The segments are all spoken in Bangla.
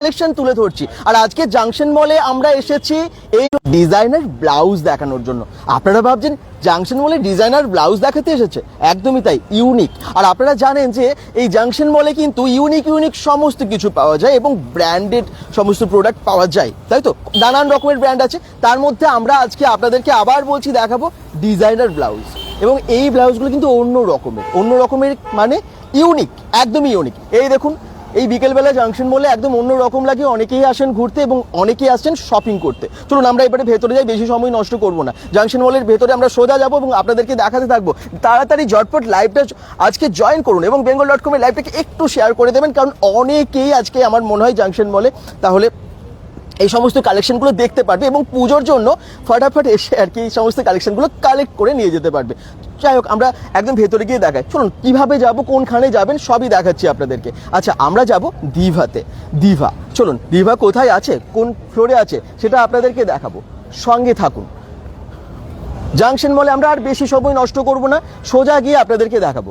কালেকশন তুলে ধরছি। আর আজকে জাংশন মলে আমরা এসেছি এই ডিজাইনার ব্লাউজ দেখানোর জন্য। আপনারা ভাবছেন জাংশন মলে ডিজাইনার ব্লাউজ দেখাতে এসেছে, একদমই তাই, ইউনিক। আর আপনারা জানেন যে এই জাংশন মলে কিন্তু ইউনিক সমস্ত কিছু পাওয়া যায় এবং ব্র্যান্ডেড সমস্ত প্রোডাক্ট পাওয়া যায়, তাই তো? নানান রকমের ব্র্যান্ড আছে, তার মধ্যে আমরা আজকে আপনাদেরকে আবার বলছি দেখাবো ডিজাইনার ব্লাউজ। এবং এই ব্লাউজগুলো কিন্তু অন্য রকমের মানে ইউনিক, একদমই ইউনিক। এই দেখুন, এই বিকেলবেলা জাংশন মলে একদম অন্য রকম লাগে। অনেকেই আসেন ঘুরতে এবং অনেকেই আসছেন শপিং করতে। চলুন আমরা এবারে ভেতরে যাই, বেশি সময় নষ্ট করব না। জাংশন মলের ভেতরে আমরা সোজা যাবো এবং আপনাদেরকে দেখাতে থাকবো। তাড়াতাড়ি ঝটপট লাইভটা আজকে জয়েন করুন এবং bengal.com এর লাইভটাকে একটু শেয়ার করে দেবেন, কারণ অনেকেই আজকে আমার মনে হয় জাংশন মলে তাহলে এই সমস্ত কালেকশনগুলো দেখতে পারবে এবং পুজোর জন্য ফটাফট এসে আর কি এই সমস্ত কালেকশনগুলো কালেক্ট করে নিয়ে যেতে পারবে। যাই হোক, আমরা একদম ভেতরে গিয়ে দেখাই। চলুন কিভাবে যাব, কোনখানে যাবেন সবই দেখাচ্ছি আপনাদেরকে। আচ্ছা, আমরা যাব দিভাতে। দিভা, চলুন দিভা কোথায় আছে, কোন ফ্লোরে আছে সেটা আপনাদেরকে দেখাবো, সঙ্গে থাকুন। জাংশন মলে আমরা আর বেশি সময় নষ্ট করব না, সোজা গিয়ে আপনাদেরকে দেখাবো।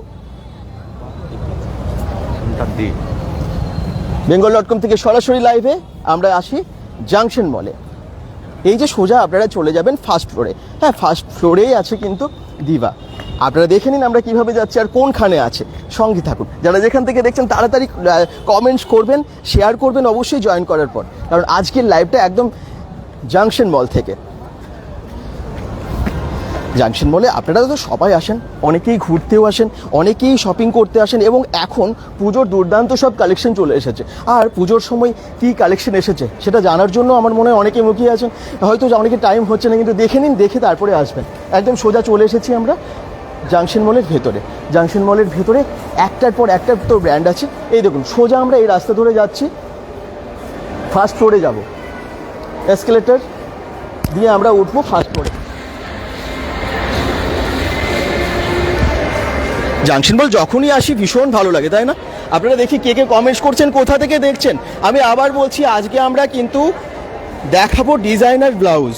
bengal.com থেকে সরাসরি লাইভে আমরা আসি জাংশন মলে। এই যে সোজা আপনারা চলে যাবেন ফার্স্ট ফ্লোরে। হ্যাঁ, ফার্স্ট ফ্লোরেই আছে কিন্তু দিভা। আপনারা দেখে নিন আমরা কিভাবে যাচ্ছি আর কোনখানে আছে, সঙ্গে থাকুন। যারা যেখান থেকে দেখছেন তাড়াতাড়ি কমেন্টস করবেন, শেয়ার করবেন অবশ্যই জয়েন করার পর, কারণ আজকের লাইভটা একদম জাংশন মল থেকে। জাংশন মলে আপনারা তো সবাই আসেন, অনেকেই ঘুরতেও আসেন, অনেকেই শপিং করতে আসেন এবং এখন পুজোর দুর্দান্ত সব কালেকশন চলে এসেছে। আর পুজোর সময় কী কালেকশন এসেছে সেটা জানার জন্য আমার মনে হয় অনেকে মুখিয়ে আছেন। হয়তো অনেকে টাইম হচ্ছে না, কিন্তু দেখে নিন, দেখে তারপরে আসবেন। একদম সোজা চলে এসেছি আমরা জাংশন মলের ভেতরে। জাংশন মলের ভেতরে একটার পর একটা তো ব্র্যান্ড আছে। এই দেখুন, সোজা আমরা এই রাস্তা ধরে যাচ্ছি, ফার্স্ট ফ্লোরে যাব। এসকেলেটর দিয়ে আমরা উঠবো ফার্স্ট ফ্লোরে। জাংশন মল যখনই আসি ভীষণ ভালো লাগে, তাই না? আপনারা দেখি কে কে কমেন্টস করছেন, কোথা থেকে দেখছেন। আমি আবার বলছি, আজকে আমরা কিন্তু দেখাবো ডিজাইনার ব্লাউজ।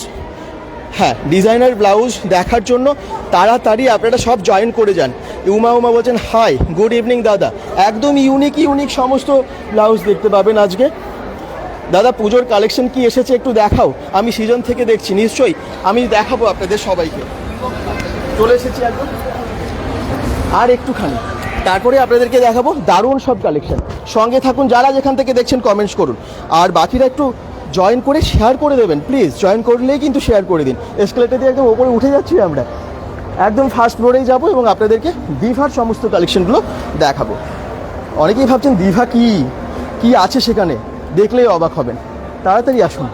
হ্যাঁ, ডিজাইনার ব্লাউজ দেখার জন্য তাড়াতাড়ি আপনারা সব জয়েন করে যান। উমা বলছেন হাই, গুড ইভিনিং দাদা। একদম ইউনিক সমস্ত ব্লাউজ দেখতে পাবেন আজকে। দাদা, পুজোর কালেকশন কি এসেছে একটু দেখাও। আমি সিজন থেকে দেখছি, নিশ্চয়ই আমি দেখাবো আপনাদের সবাইকে। চলে এসেছি একদম, আর একটুখানি তারপরে আপনাদেরকে দেখাবো দারুণ সব কালেকশন। সঙ্গে থাকুন, যারা যেখান থেকে দেখছেন কমেন্টস করুন, আর বাকিরা একটু জয়েন করে শেয়ার করে দেবেন প্লিজ। জয়েন করলেই কিন্তু শেয়ার করে দিন। এসকেলেটর দিয়ে একদম ওপরে উঠে যাচ্ছি আমরা, একদম ফার্স্ট ফ্লোরেই যাবো এবং আপনাদেরকে দিভার সমস্ত কালেকশনগুলো দেখাবো। অনেকেই ভাবছেন দিভা কি আছে সেখানে, দেখলেই অবাক হবেন। তাড়াতাড়ি আসুন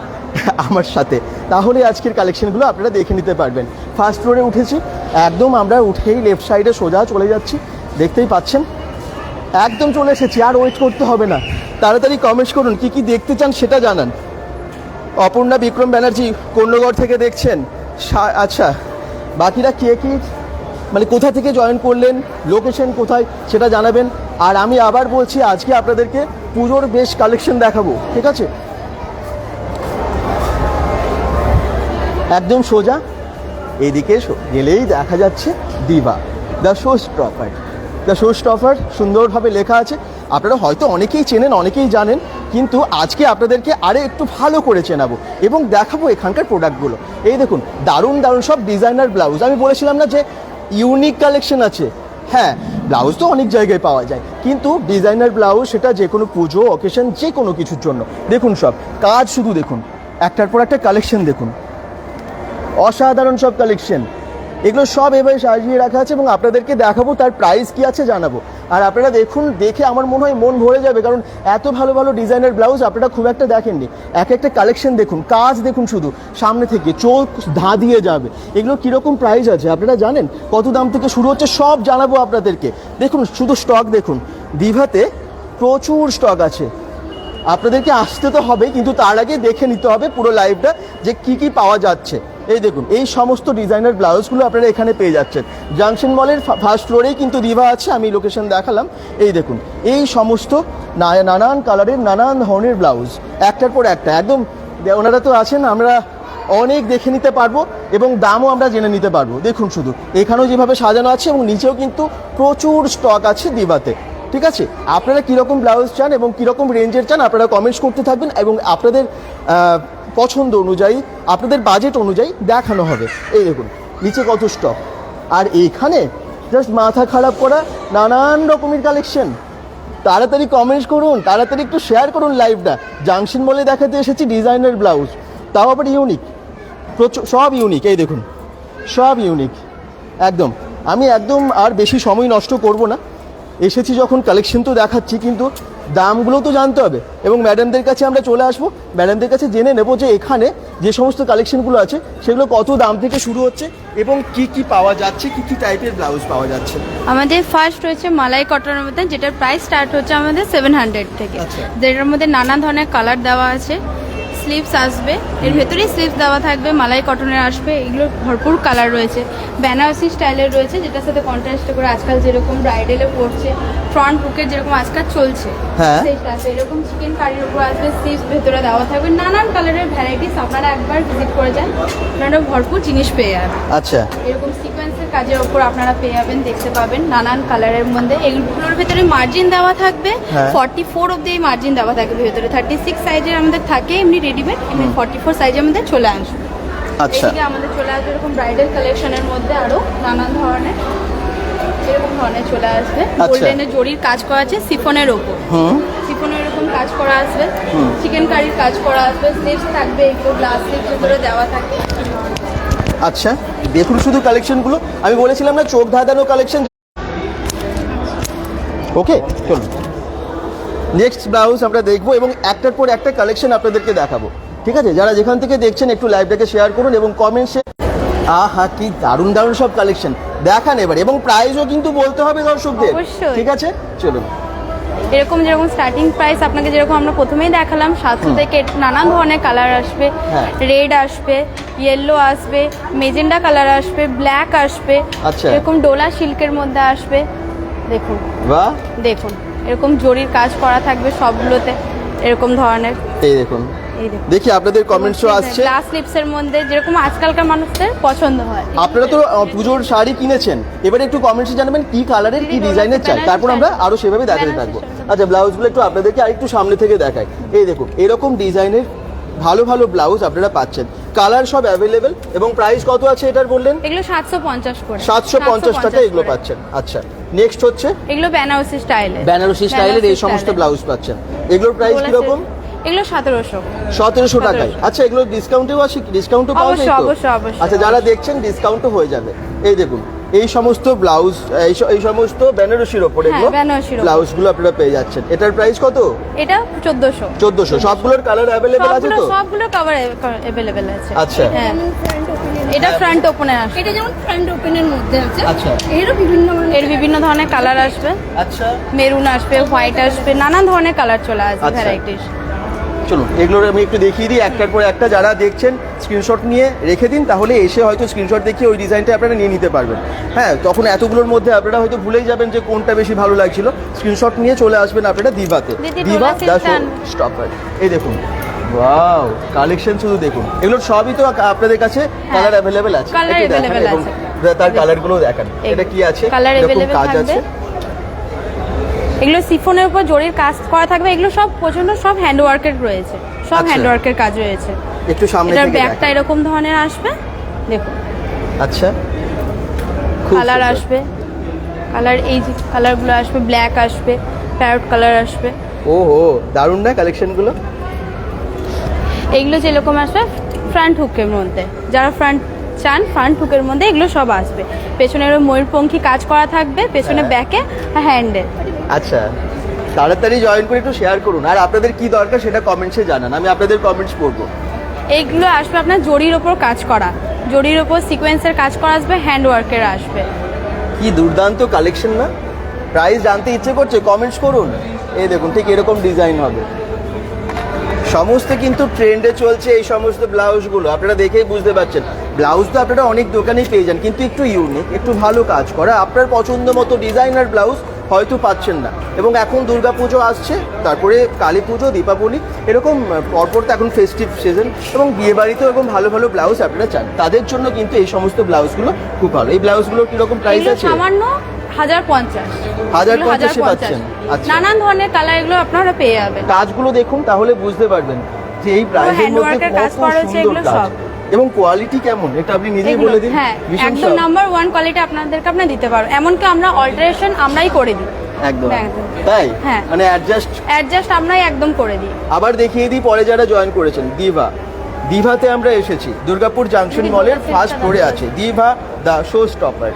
আমার সাথে, তাহলে আজকের কালেকশনগুলো আপনারা দেখে নিতে পারবেন। ফার্স্ট ফ্লোরে উঠেছি, একদম আমরা উঠেই লেফট সাইডে সোজা চলে যাচ্ছি, দেখতেই পাচ্ছেন। একদম চলে এসেছি, আর ওয়েট করতে হবে না। তাড়াতাড়ি কমেন্টস করুন, কি দেখতে চান সেটা জানান। অপর্ণা বিক্রম ব্যানার্জি কর্ণগড় থেকে দেখছেন। আচ্ছা, বাকিরা কে মানে কোথা থেকে জয়েন করলেন, লোকেশন কোথায় সেটা জানাবেন। আর আমি আবার বলছি, আজকে আপনাদেরকে পুজোর বেশ কালেকশন দেখাবো, ঠিক আছে? একদম সোজা এইদিকে গেলেই দেখা যাচ্ছে Diva, the show stopper. The show stopper সুন্দরভাবে লেখা আছে। আপনারা হয়তো অনেকেই চেনেন, অনেকেই জানেন, কিন্তু আজকে আপনাদেরকে আরে একটু ভালো করে চেনাবো এবং দেখাবো এখানকার প্রোডাক্টগুলো। এই দেখুন, দারুণ সব ডিজাইনার ব্লাউজ। আমি বলেছিলাম না যে ইউনিক কালেকশন আছে। হ্যাঁ, ব্লাউজ তো অনেক জায়গায় পাওয়া যায়, কিন্তু ডিজাইনার ব্লাউজ সেটা যে কোনো পুজো অকেশন যে কোনো কিছুর জন্য। দেখুন সব কাজ, শুধু দেখুন, একটার পর একটা কালেকশন দেখুন, অসাধারণ সব কালেকশন। এগুলো সব এভাবে সাজিয়ে রাখা আছে এবং আপনাদেরকে দেখাবো, তার প্রাইস কি আছে জানাবো। আর আপনারা দেখুন, দেখে আমার মনে হয় মন ভরে যাবে, কারণ এত ভালো ডিজাইনার ব্লাউজ আপনারা খুব একটা দেখেননি। একটা কালেকশন দেখুন, কাজ দেখুন, শুধু সামনে থেকে চোখ ধাঁধিয়ে যাবে। এগুলো কীরকম প্রাইস আছে আপনারা জানেন, কত দাম থেকে শুরু হচ্ছে সব জানাবো আপনাদেরকে। দেখুন শুধু স্টক দেখুন, দিভাতে প্রচুর স্টক আছে। আপনাদেরকে আসতে তো হবে, কিন্তু তার আগে দেখে নিতে হবে পুরো লাইভটা যে কি পাওয়া যাচ্ছে। এই দেখুন, এই সমস্ত ডিজাইনার ব্লাউজগুলো আপনারা এখানে পেয়ে যাচ্ছেন। জাংশন মলের ফার্স্ট ফ্লোরেই কিন্তু দিভা আছে, আমি লোকেশন দেখালাম। এই দেখুন, এই সমস্ত নানান কালারের নানান ধরনের ব্লাউজ, একটার পর একটা। একদম ওনারা তো আছেন, আমরা অনেক দেখে নিতে পারবো এবং দামও আমরা জেনে নিতে পারবো। দেখুন শুধু এখানেও যেভাবে সাজানো আছে এবং নিচেও কিন্তু প্রচুর স্টক আছে দিভাতে। ঠিক আছে, আপনারা কীরকম ব্লাউজ চান এবং কীরকম রেঞ্জের চান আপনারা কমেন্টস করতে থাকবেন এবং আপনাদের পছন্দ অনুযায়ী আপনাদের বাজেট অনুযায়ী দেখানো হবে। এই দেখুন নিচে কত স্টক, আর এইখানে জাস্ট মাথা খারাপ করা নানান রকমের কালেকশন। তাড়াতাড়ি কমেন্টস করুন, তাড়াতাড়ি একটু শেয়ার করুন লাইভটা। জাংশন মলে দেখাতে এসেছি ডিজাইনার ব্লাউজ, তাও আবার ইউনিক, সব ইউনিক। এই দেখুন সব ইউনিক একদম। আমি একদম আর বেশি সময় নষ্ট করব না, এসেছি যখন কালেকশন তো দেখাচ্ছি, কিন্তু দামগুলো তো জানতে হবে এবং ম্যাডামদের কাছে আমরা চলে আসবো, ম্যাডামদের কাছে জেনে নেবো যে এখানে যে সমস্ত কালেকশনগুলো আছে সেগুলো কত দাম থেকে শুরু হচ্ছে এবং কি কি পাওয়া যাচ্ছে, কি কি টাইপের ব্লাউজ পাওয়া যাচ্ছে। আমাদের ফার্স্ট রয়েছে মালাই কটনের মধ্যে, যেটার প্রাইস স্টার্ট হচ্ছে আমাদের 700 থেকে। আচ্ছা। যেটার মধ্যে নানা ধরনের কালার দেওয়া আছে, স্লিভস আসবে, এর ভেতরেই স্লিভস দেওয়া থাকবে, মালাই কটনের আসবে। এগুলো ভরপুর কালার রয়েছে, বেনারসি স্টাইলের রয়েছে, যেটার সাথে কন্ট্রাস্ট করে আজকাল যেরকম ব্রাইডালে পড়ছে, ফ্রন্ট বুকের যেরকম আজকাল চলছে হ্যাঁ। সেইটা আছে। এরকম চিকেন কারির উপর আসবে, স্লিভস ভেতরে দেওয়া থাকবে, নানান কালারের ভ্যারাইটিস। আপনারা একবার ভিজিট করে যান, আপনারা ভরপুর জিনিস পেয়ে যাবেন। আচ্ছা, এরকম সিকোয়েন্সের কাজের উপর আপনারা পেয়ে যাবেন, দেখতে পাবেন নানান কালারের মধ্যে। এগুলোর ভেতরে মার্জিন দেওয়া থাকবে, হ্যাঁ। 44 অব্দি এই মার্জিন দেওয়া থাকবে ভেতরে। 36 সাইজের আমাদের থাকে এমনি রেডিমেড, এমনি 44 সাইজের মধ্যে চলে আসবে। আচ্ছা। এদিকে আমাদের চলে আসবে এরকম ব্রাইডাল কালেকশনের মধ্যে আরো নানান ধরনের এরকম ধরনের চলে আসবে। গোল্ডেনের জরির কাজ করা আছে সিফনের ওপর, সিফনের এরকম কাজ করা আসবে, চিকেন কারির কাজ করা আসবে, স্লিভস থাকবে, এগুলো গ্লাস স্লিভস ভেতরে দেওয়া থাকবে। আচ্ছা দেখুন শুধু কালেকশনগুলো, আমি বলেছিলাম না চোখ ধাঁধানো কালেকশন। ওকে চলুন নেক্সট ব্লাউজ আমরা দেখবো এবং একটার পর একটা কালেকশন আপনাদেরকে দেখাবো। ঠিক আছে, যারা যেখান থেকে দেখছেন একটু লাইভটাকে শেয়ার করুন এবং কমেন্টসে আহা কি দারুণ দারুণ সব কালেকশন দেখান এবার, এবং প্রাইসও কিন্তু বলতে হবে দর্শকদের। অবশ্যই। ঠিক আছে চলুন। এরকম যেরকম স্টার্টিং প্রাইস আপনাকে যেরকম আমরা প্রথমেই দেখালাম 700 থেকে নানান ধরনের কালার আসবে, হ্যাঁ। রেড আসবে, ইয়েলো আসবে, মেজেন্ডা কালার আসবে, ব্ল্যাক আসবে, আচ্ছা। এরকম ডোলা সিল্কের মধ্যে আসবে। দেখুন বাহ, দেখুন এরকম জরির কাজ করা থাকবে সবগুলোতে এরকম ধরনের। এই দেখুন, এই দেখুন দেখি আপনাদের কমেন্টসও আসছে। গ্লাস স্লিপসের মধ্যে যেরকম আজকালকার মানুষদের পছন্দ হয়। আপনারা তো পুজোর শাড়ি কিনেছেন, এবারে একটু কমেন্টসে জানাবেন কি কালারের কি ডিজাইনের চাই, তারপর আমরা আরো সেভাবে দেখাতে থাকবো। আচ্ছা ব্লাউজগুলো একটু আপনাদেরকে আরেকটু সামনে থেকে দেখাই। এই দেখুন এরকম ডিজাইনের ভালো ভালো ব্লাউজ আপনারা পাচ্ছেন, কালার সব অ্যাভেলেবেল এবং প্রাইস কত আছে এটার বললেন? এগুলো 750 করে, 750 টাকা এগুলো পাচ্ছেন। আচ্ছা নেক্সট হচ্ছে এগুলো বেনারসি স্টাইলে, বেনারসি স্টাইলের এই সমস্ত ব্লাউজ পাচ্ছেন। এগুলোর প্রাইস কিরকম? এগুলো 1700 1700 টাকায়। আচ্ছা এগুলো ডিসকাউন্টেও আছে, ডিসকাউন্টও পাওয়া যায় তো? অবশ্যই, অবশ্যই। আচ্ছা যারা দেখছেন ডিসকাউন্টও হয়ে যাবে। এই দেখুন এই সমস্ত ব্লাউজ, এই সমস্ত বেনারসির ওপর এগুলো বেনারসির ওপর। ব্লাউজগুলো আপনারা পেয়ে যাচ্ছেন। এটার প্রাইস কত? এটা 1400। 1400। সবগুলোর কালার অ্যাভেলেবেল আছে তো? সবগুলোর কভার अवेलेबल আছে। আচ্ছা। হ্যাঁ এটা ফ্রন্ট ওপেনের আসবে, এটা যেমন ফ্রন্ট ওপেনের মধ্যে আছে। আচ্ছা। এর বিভিন্ন ধরনের কালার আসবে, আচ্ছা মেরুন আসবে, হোয়াইট আসবে, নানান ধরনের কালার চলে আসবে, আচ্ছা। ভ্যারাইটিস। চলুন এগুলোর আমি একটু দেখিয়ে দিই একটার পর একটা। যারা দেখছেন স্ক্রিনশট নিয়ে রেখে দিন, তাহলে এসে হয়তো স্ক্রিনশট দেখিয়ে ওই ডিজাইনটা আপনারা নিয়ে নিতে পারবেন। হ্যাঁ তখন এতগুলোর মধ্যে আপনারা হয়তো ভুলেই যাবেন যে কোনটা বেশি ভালো লাগছিল। স্ক্রিনশট নিয়ে চলে আসবেন আপনারা দিভাতে, দিদি, দিভা ডোলা সিস্টেম। স্টপ। এই দেখুন ওয়াও কালেকশন শুধু দেখুন, এগুলোর সবই তো আপনাদের কাছে কালার অ্যাভেলেবেল আছে। কালার একটু দেখান available এবং আছে। তার কালারগুলো দেখান। এটা কি আছে? কালার এরকম available কাজ থাকবে। আছে। এগুলো সিফনের উপর জরির কাজ করা থাকবে, এগুলো সব প্রচন্ড সব হ্যান্ড ওয়ার্কের রয়েছে, সব আচ্ছা। হ্যান্ড ওয়ার্কের কাজ রয়েছে। একটু সামনে এটার থেকে ব্যাগটা দেখান। এরকম ধরনের আসবে, দেখুন আচ্ছা খুব কালার সুন্দর। আসবে, কালার এই যে কালারগুলো আসবে, ব্ল্যাক আসবে, প্যারট কালার আসবে। ওহো দারুণ না কালেকশনগুলো? এগুলো যেরকম আসবে ফ্রন্ট হুকের মধ্যে, যারা ফ্রন্ট চান ফ্রন্ট হুকের মধ্যে এগুলো সব আসবে। পেছনে ময়ূরপঙ্খী কাজ করা থাকবে, পেছনে হ্যাঁ। ব্যাকে হ্যান্ডেল। আচ্ছা তাড়াতাড়ি জয়েন করে একটু শেয়ার করুন, আর আপনাদের কি দরকার সেটা কমেন্টসে জানান, আমি আপনাদের কমেন্টস পড়বো। এইগুলো আসবে আপনার জরির ওপর কাজ করা, জরির ওপর সিকোয়েন্সের কাজ করা আসবে, হ্যান্ড ওয়ার্কের আসবে। কি দুর্দান্ত কালেকশন না? প্রাইস জানতে ইচ্ছে করছে? কমেন্টস করুন। এই দেখুন ঠিক এরকম ডিজাইন হবে, সমস্ত কিন্তু ট্রেন্ডে চলছে এই সমস্ত ব্লাউজগুলো। আপনারা দেখেই বুঝতে পারছেন ব্লাউজ তো আপনারা অনেক দোকানেই পেয়ে যান, কিন্তু একটু ইউনিক, একটু ভালো কাজ করা আপনার পছন্দ মতো ডিজাইনার ব্লাউজ হয়তো পাচ্ছেন না। এবং এখন দুর্গাপুজো আসছে, তারপরে কালী পুজো, দীপাবলি, এরকম পরপর তো এখন ফেস্টিভ সিজন, এবং বিয়েবাড়িতেও এরকম ভালো ভালো ব্লাউজ আপনারা চান, তাদের জন্য কিন্তু এই সমস্ত ব্লাউজগুলো খুব ভালো। এই ব্লাউজগুলোর কীরকম প্রাইস এগুলো আছে? সামান্য 1050 1050 পাচ্ছেন। আচ্ছা, নানান ধরনের কালার এগুলো আপনারা পেয়ে যাবেন। কাজগুলো দেখুন তাহলে বুঝতে পারবেন যে এই প্রাইসের হ্যান্ড মধ্যে ওয়ার্কের কাজ কত করা হয়েছে সুন্দর এগুলো কাজ সব। এবং কোয়ালিটি কেমন এটা আপনি নিজেই এগুলো- বলে দিন। হ্যাঁ, ভীষণ একদম সব। নাম্বার 1 কোয়ালিটি আপনাদেরকে আমরা দিতে পারবো। এমনকি আমরা অল্টারেশন আমরাই করে দিই, একদম একদম। তাই হ্যাঁ। মানে অ্যাডজাস্ট অ্যাডজাস্ট আমরাই একদম করে দিই। আবার দেখিয়ে দিই পরে যারা জয়েন করেছেন। দিভাতে আমরা এসেছি, দুর্গাপুর জাংশন দিদি, মলের সেটটা ফার্স্ট ফ্লোরে আছে দিভা দ্য শো স্টপার।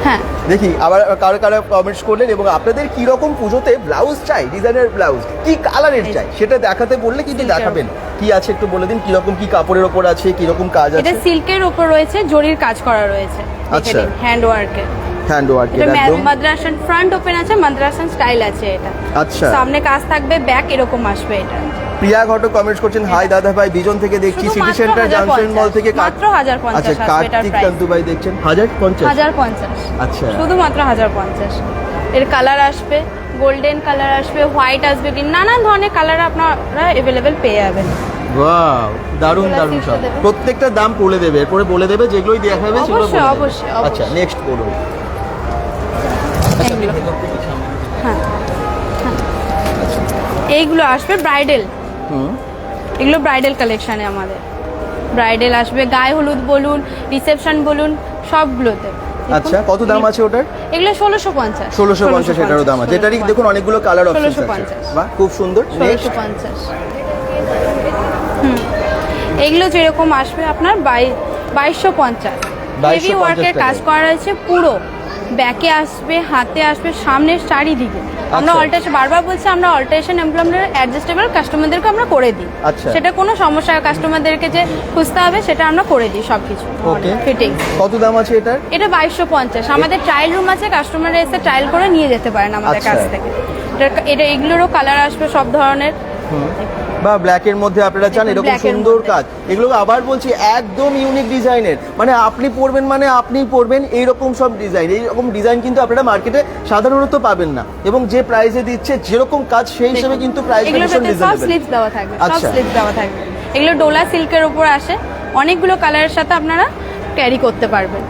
হ্যাঁ, দেখি আবার কারো কারো কমেন্টস করলেন এবং আপনাদের কি রকম পুজোতে ব্লাউজ চাই, ডিজাইনার ব্লাউজ কি কালারের চাই সেটা দেখাতে বললে কিন্তু সিল্কের দেখাবেন। কি আছে একটু বলে দিন, কি রকম কি কাপড়ের ওপর আছে, কি রকম কাজ এটা আছে। সিল্কের উপর রয়েছে, জরির কাজ করা রয়েছে। আচ্ছা। হ্যান্ড ওয়ার্কের, হ্যান্ড ওয়ার্কের এটা একদম। মাদ্রাসান ফ্রন্ট ওপেন আছে, মাদ্রাসান স্টাইল আছে এটা। আচ্ছা। সামনে কাজ থাকবে, ব্যাক এরকম আসবে এটা। প্রিয়া ঘটক কমেন্টস করছেন, হাই দাদা ভাই বিজন থেকে দেখছি, শুধু সিটি মাত্র সেন্টার জাংশন 1050 মল থেকে মাত্র 1050 আচ্ছা আসবে এটার কার্তিক price। কান্তু ভাই দেখছেন 1050। 1050, আচ্ছা। শুধুমাত্র 1050। এর কালার আসবে, গোল্ডেন কালার আসবে, হোয়াইট আসবে, গ্রিন, নানান ধরনের কালার আপনারা অ্যাভেলেবেল পেয়ে যাবেন। ওয়াও, দারুণ এগুলো দারুণ শিখতে সব। দেবে। প্রত্যেকটা দাম বলে দেবে, এরপরে বলে দেবে যেগুলোই দেখাবে সেগুলো বলে অবশ্যই, দেবে। অবশ্যই, আচ্ছা অবশ্যই। নেক্সট বলুন। এইগুলো। হ্যাঁ, হ্যাঁ। এইগুলো আসবে ব্রাইডাল, হুম, এগুলো ব্রাইডাল কালেকশানে আমাদের। ব্রাইডাল আসবে, গায়ে হলুদ বলুন, রিসেপশন বলুন, সবগুলোতে। দেখুন, আচ্ছা কত দাম আছে ওটার? এগুলো 1650। 1650 এটারও দাম আছে। এটারই দেখুন অনেকগুলো কালার অপশন আছে। 1650। বাহ খুব সুন্দর। নেক্সট 1650। এগুলো যেরকম আসবে আপনার 2250। হেভি 2250 ওয়ার্কের কাজ টাকা। করা রয়েছে, পুরো ব্যাকে আসবে, হাতে আসবে, সামনের চারিদিকে। আমরা আচ্ছা। অল্টারেশন, বারবার বলছি, আমরা অল্টারেশন আমরা অ্যাডজাস্টেবল কাস্টমারদেরকে আমরা করে দিই। আচ্ছা। সেটা কোনো সমস্যা, কাস্টমারদেরকে যে খুঁজতে হবে সেটা আমরা করে দিই সবকিছু। ওকে ফিটিং কত দাম আছে এটার? এটা 2250। আমাদের ট্রায়াল রুম আছে, কাস্টমাররা এসে ট্রায়াল করে নিয়ে যেতে পারেন আমাদের আচ্ছা। কাছ থেকে। এটা এগুলোরও কালার আসবে সব ধরনের। বা ব্ল্যাক এর মধ্যে আপনারা চান দেখুন, এরকম black এর সুন্দর মধ্যে। কাজ, এগুলো আবার বলছি একদম ইউনিক ডিজাইনের, মানে আপনি পরবেন মানে আপনিই পরবেন এইরকম সব ডিজাইন। এইরকম ডিজাইন কিন্তু আপনারা মার্কেটে সাধারণত পাবেন না, এবং যে প্রাইসে দিচ্ছে যেরকম কাজ সেই হিসেবে কিন্তু প্রাইস এগুলোর ভীষণ সাথে সব রিজনেবল। স্লিপস দেওয়া থাকবে, সব আচ্ছা। স্লিপস দেওয়া থাকবে। এগুলো ডোলা সিল্কের উপর আসে, অনেকগুলো কালারের সাথে আপনারা ক্যারি করতে পারবেন।